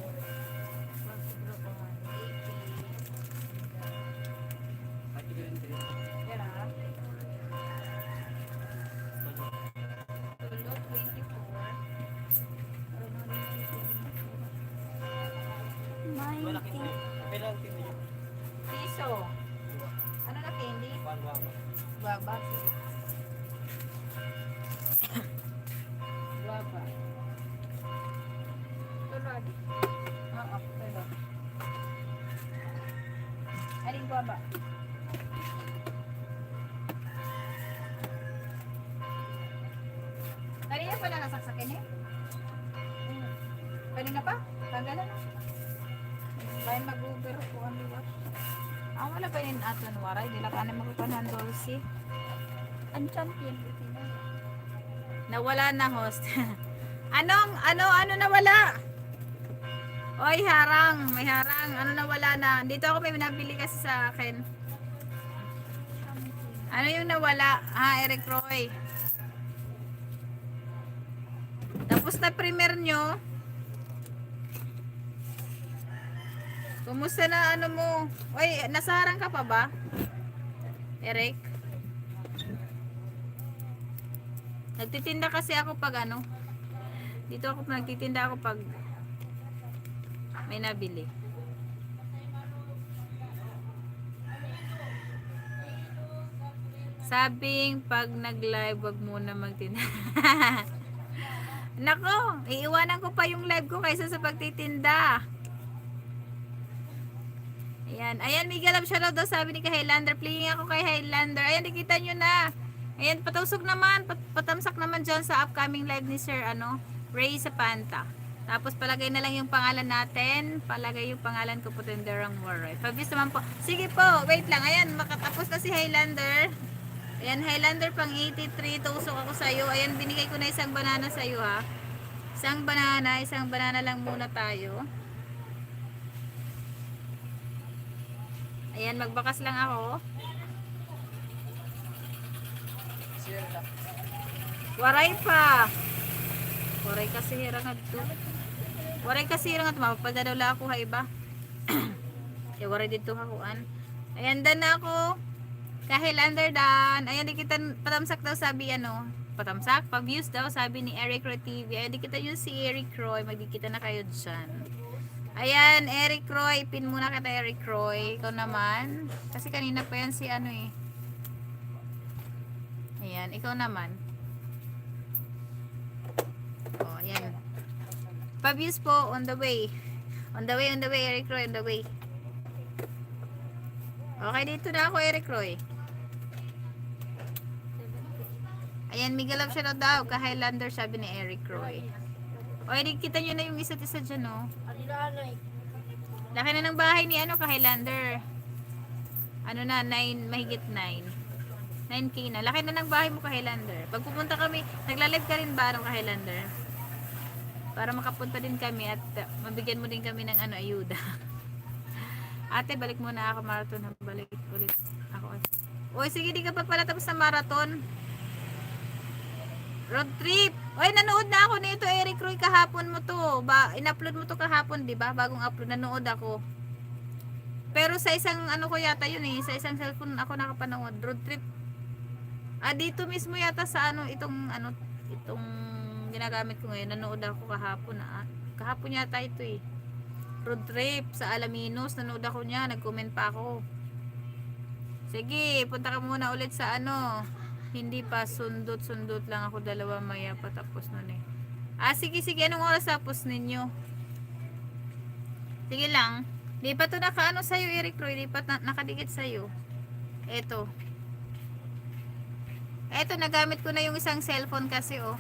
Magsiguro ko nga. 80. Yan ah. Tulo, 90. piso. Ano na candy? Guava. Guava. Tulad. Oo, tulo. Aling guava. Kanina pala nasaksakin eh. Kanina pa? Tanggalan na. Bayan mag-uber ko ang liwas. Ang wala pa yun aton waray. Dila ka na magpapanan dolce. Ang champion. Nawala na host. Ano nawala? Oy, harang. May harang. Ano nawala na? Dito ako may nabili kasi sa akin. Ano yung nawala? Eric Roy. Tapos na premiere nyo. Kumusta na ano mo? Oy, nasa harang ka pa ba? Eric? Nagtitinda kasi ako pag ano. Dito ako nagtitinda ako pag may nabili. Sabing pag nag-live wag muna magtinda. Nako, iiwanan ko pa yung live ko kaysa sa pagtitinda. Ayan, ayan, Miguel Love shoutout daw sabi ni kay Highlander. Playing ako kay Highlander. Ayan, nakita nyo na. Ayan, patusok naman, patamsak naman dyan sa upcoming live ni Sir, Ray Sapanta. Tapos palagay na lang yung pangalan natin. Palagay yung pangalan ko, Putenderang Waray. Pabis naman po. Sige po, wait lang. Ayan, makatapos na si Highlander. Ayan, Highlander pang 83. Tusok ako sa'yo. Ayan, binigay ko na isang banana sa'yo ha. Isang banana lang muna tayo. Ayan, magbakas lang ako. Waray pa. Waray kasi hirang at to. Waray kasi hirang at mapapadala ako ha iba. E waray dito hakuan. Ayan, dan na ako. Kahil under dan. Ayan, di kita patamsak daw sabi patamsak, pag-views daw sabi ni Eric Roy TV. Ayan, di kita yung si Eric Roy. Magdikita na kayo dyan. Ayan, Eric Roy. Pin muna kita, Eric Roy. Ikaw naman. Kasi kanina pa yan si Ayan, ikaw naman. Oh, ayan. Pa-views po, on the way. On the way, Eric Roy, on the way. Okay, dito na ako, Eric Roy. Ayan, Miguel Love shoutout daw. Ka-Highlander, sabi ni Eric Roy. O, kita nyo na yung isa't isa dyan, oh. Laki na ng bahay ni ka-Highlander. Na, 9, mahigit 9. 9K na. Laki na ng bahay mo, ka-Highlander. Pag pupunta kami, nagla-live ka rin ba, ka-Highlander? Para makapunta din kami at mabigyan mo din kami ng ayuda. Ate, balik muna ako marathon. Balik ulit ako. Oy, sige, di ka pa pala tapos na marathon. Road trip. Oy, nanood na ako nito, Eric Roy, kahapon mo to. In-upload mo to kahapon, di ba? Bagong upload, nanood ako. Pero sa isang ko yata yun eh. Sa isang cellphone ako nakapanood. Road trip. Dito mismo yata sa itong ginagamit ko ngayon. Nanood ako kahapon. Kahapon yata ito eh. Road trip sa Alaminos. Nanood ako niya. Nag-comment pa ako. Sige, punta ka muna ulit sa hindi pa, sundot lang ako, 2 maya patapos nun eh. Sige, anong oras tapos ninyo? Sige lang. Di pa to sa'yo, Eric Roy. Di pa nakadikit sa'yo. Eto, nagamit ko na yung isang cellphone kasi oh.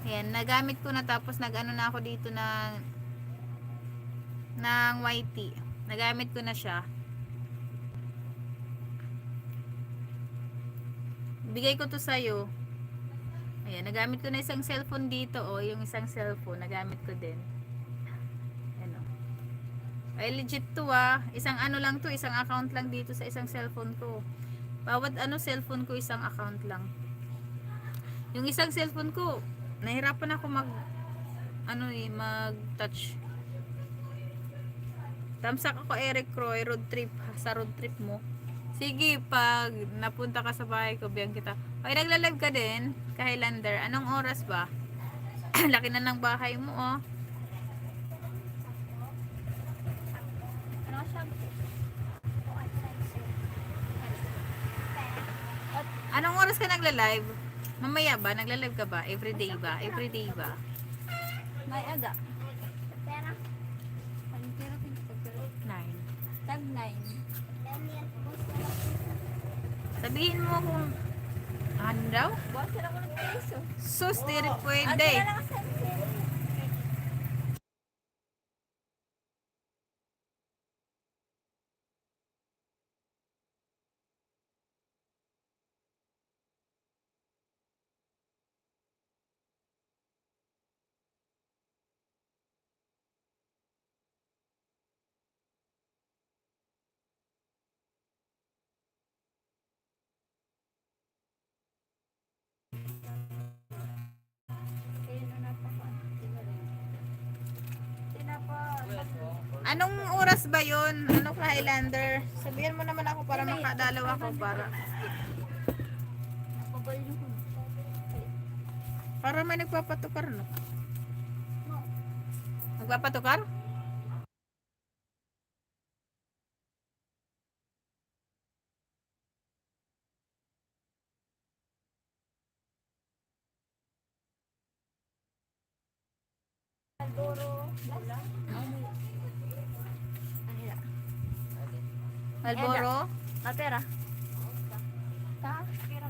Ayan, nagamit ko na tapos na ako dito ng YT. Nagamit ko na siya. Bigay ko to sa'yo. Ayan, nagamit ko na isang cellphone dito oh. Yung isang cellphone, nagamit ko din. Ano. Ay, legit to Isang lang to, isang account lang dito sa isang cellphone ko. Bawat cellphone ko, isang account lang. Yung isang cellphone ko, nahirapan ako mag-touch. Tamsak ako, Eric Roy, road trip, sa road trip mo. Sige, pag napunta ka sa bahay ko, biyang kita. Ay, nagla-live ka din, ka-Highlander. Anong oras ba? Laki na ng bahay mo, oh. Anong oras ka nagla-live? Mamaya ba? Nagla-live ka ba? Everyday ba? Everyday ba? May aga. Pera. 9. Tag 9. Sabihin mo kung ano daw? Buwan sila ko ng piso. Sus, di rin Ate pwede. na lang sa Anong oras ba yun? Ano ka, Highlander? Sabihan mo naman ako para makadalaw ako Napabal yung para may nagpapatukar, no? Nagpapatukar? Aldoro. Malboro? Napera. Ta? Pera.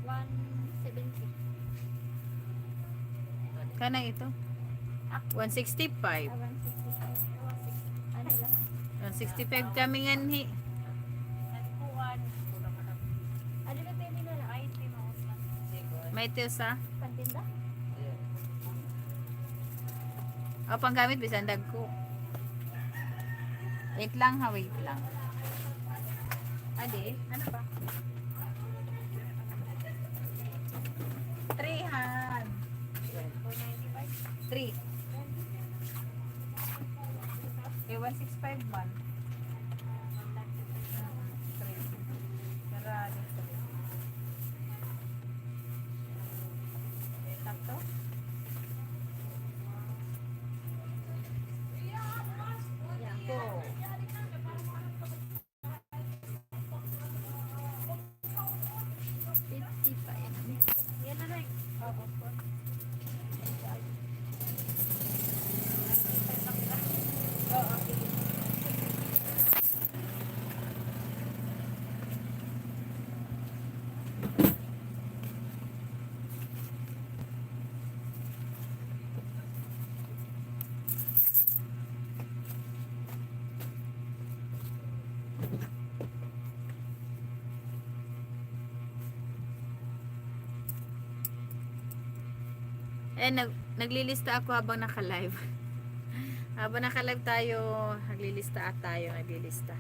170. Kana ito? 165. 165. Ano lang? 165 kami nganhi. Ano ba baby na lang? Item ako. May sa? Pantinda? O, panggamit, bisan ko. Wait lang ha, wait lang. Ade, ano ba? 300. 3. Eh, 165 man. 3. Tara, dito. Sakto? Yan po. 50 pa yan. Yan na rin. Oo, okay. Eh, naglilista ako habang naka-live. Habang naka-live tayo, naglilista.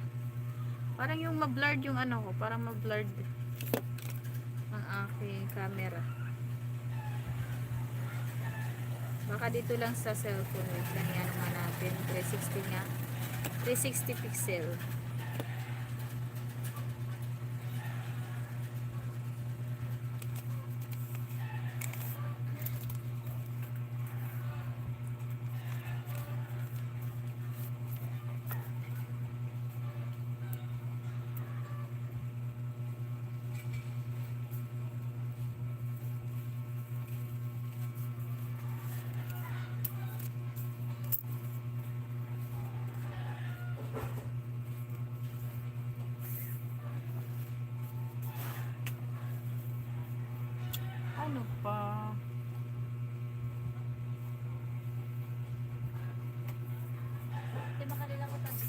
Parang yung ma-blurred yung ano ko, parang ma-blurred ang aking camera. Baka dito lang sa cellphone. Wait lang yan naman natin. 360 nga. 360 pixel. Ano pa? Di ba kanila ko tayo?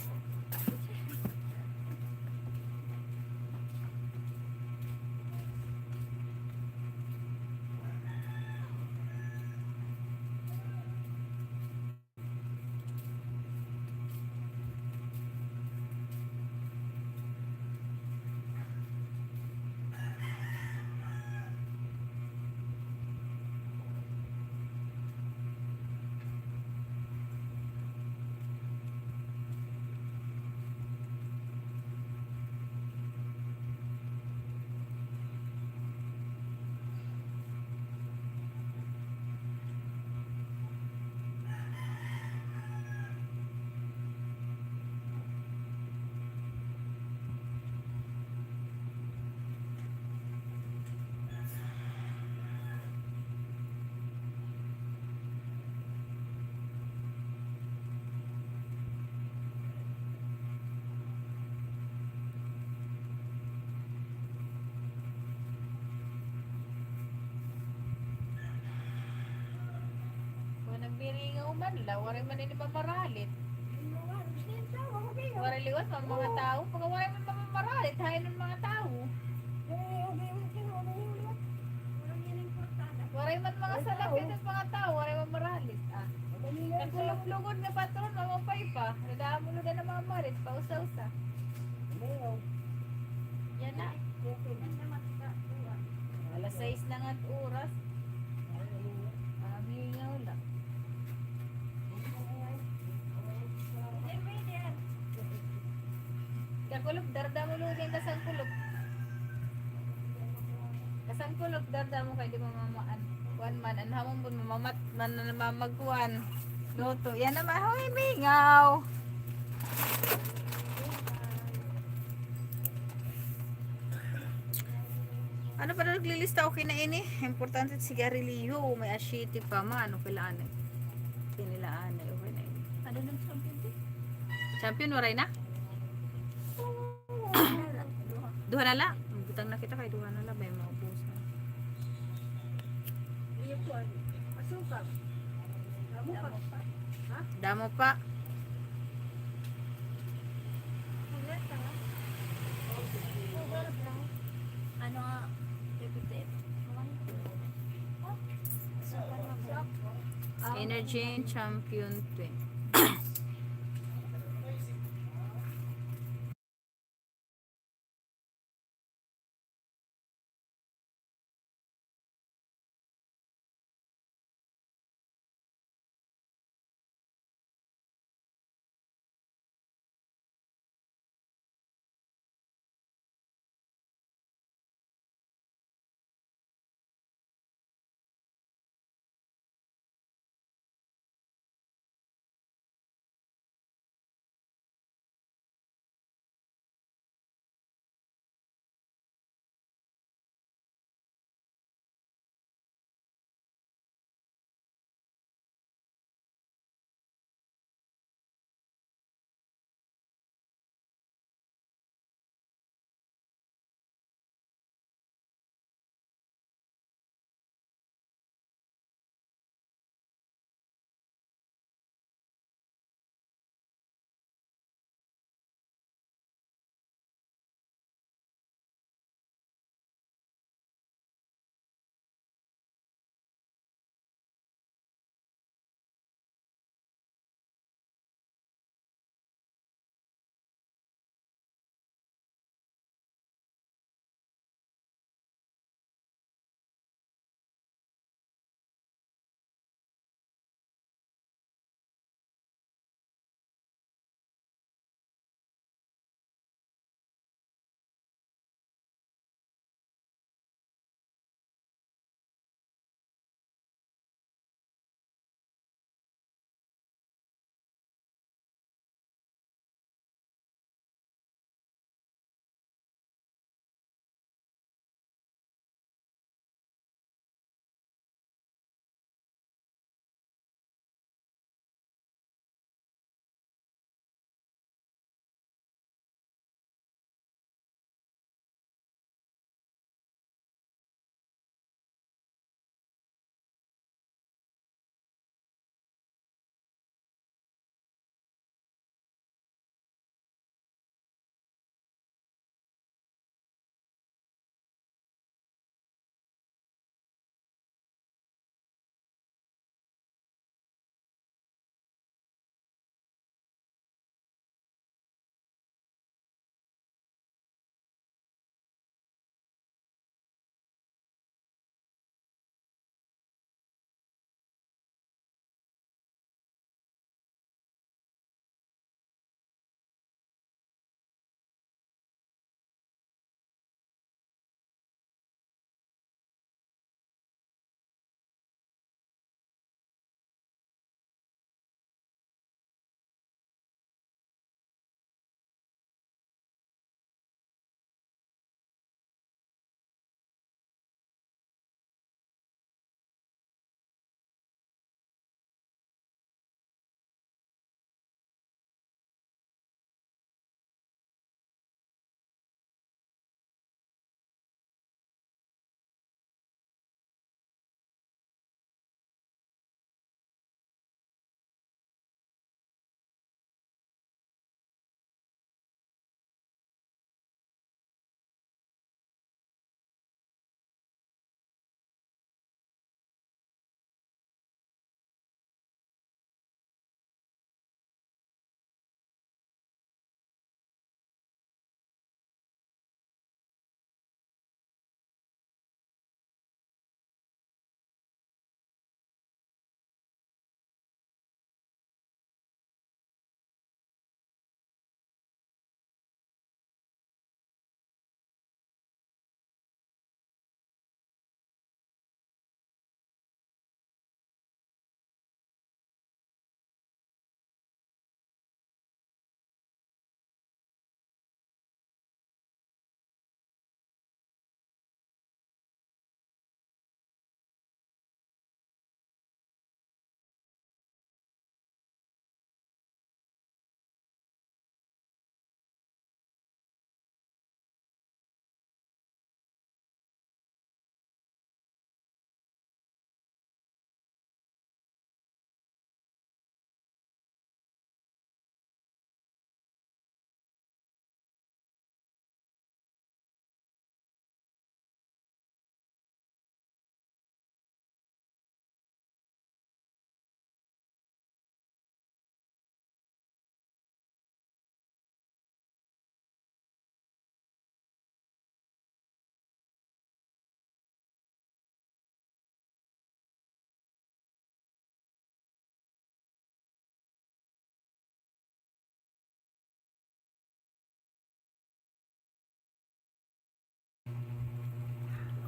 Kung nagbiringaw man la, waray man ini mamaralit. Waray liwat ang mga tao, pag waray man mamaralit, hain ng mga tao. Waray man mga salapit ng mga tao, waray mamaralit. Ah. Nagsulog-lugod nga patron, mamapay pa. Nadaan mo na mga marit, pausa-usa. Yan na. Alas 6 na nga at oras. Amingaw lang. kulog, darda mo lugin kasang kulog. Kasang kulog, darda mo kay di mo mamaan. Kuan man, anhamon mo mamamat, man mamagkuan. Luto, yan naman, hoy, mingaw. Ano pa na naglilista okay na ini? Importante sigarilyo, may asyiti pa man, ano kailangan eh. Kinilaan eh, okay na ini. Ano nang champion din? Champion, waray na? Duha na lang. Butang na kita kay duha na lang, may maubusan. Iya po. Asukang. Kamu pa. Ha? Damo pa. Ulit ka. Ano nga? Repeat. Energy Champion 20.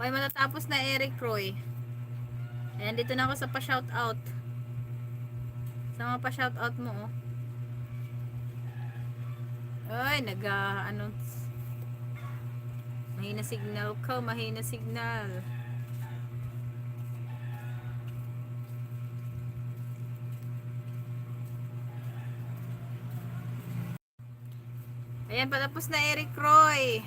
Okay, matatapos na Eric Roy. Ayan, dito na ako sa pa-shoutout. Sa mga pa-shoutout mo, oh. Ay, ano. Mahina signal ko, mahina signal. Ayan, patapos na Eric Roy.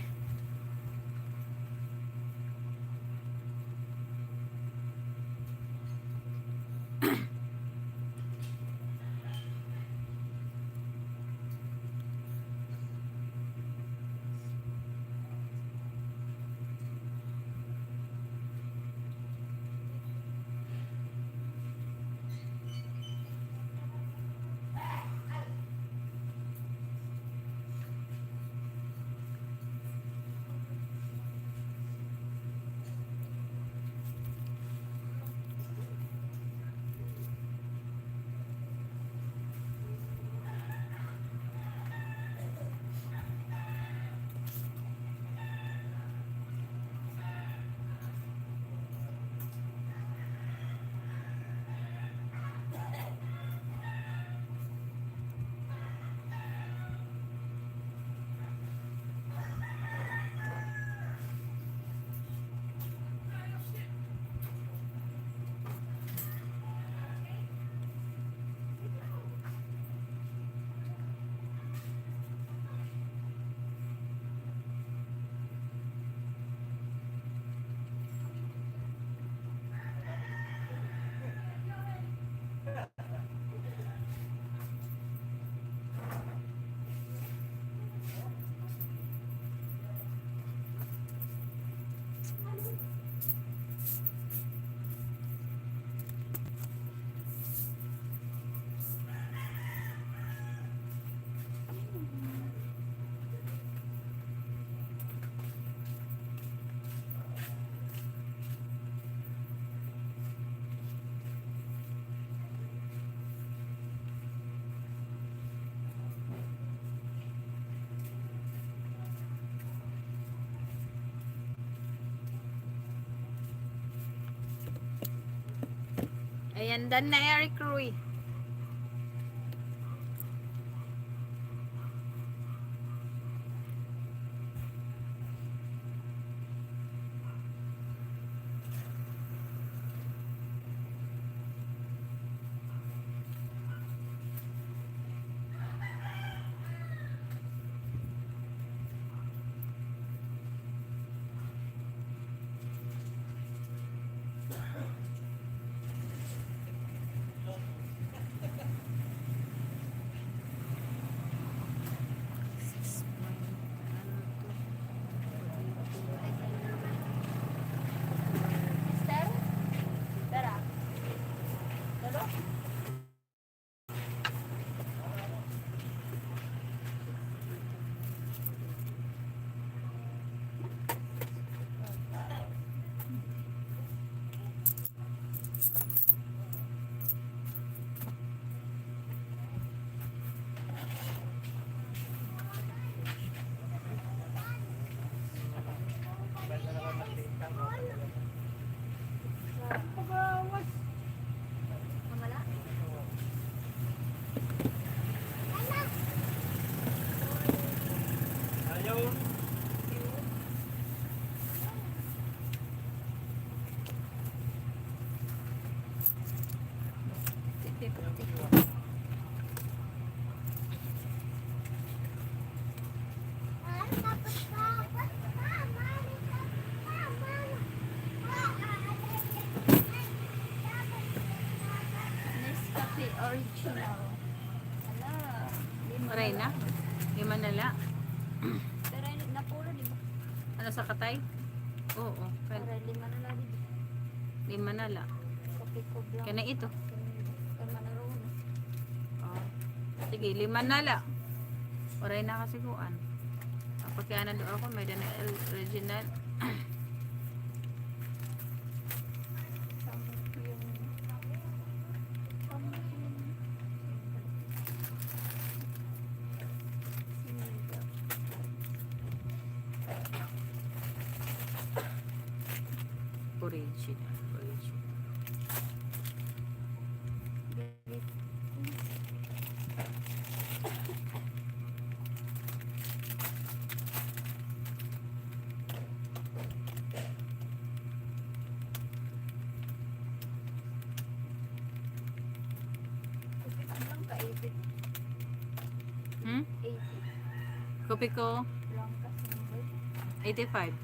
Ayan, done na Eric Roy. Mister? Tara. Lalo? Pagawas. Kamala? Ayaw. Nescafe original. Ala. Aray na. Lima na la. Pero napuro di ba? Ano sa katay? Oo. Para lima na lang di ba? Lima na la. Kape ko blanc. Kana ito. Kaya manaroon. Oh. Sige, lima na la. Aray na kasi kuan. Kapag kaya na doon ako, may dana original. Samot yung... Samot yung... Sinigang. Original. Original. Kupit lang ka 80. Hmm? 80. Kopi ko, Lang ka single. 85.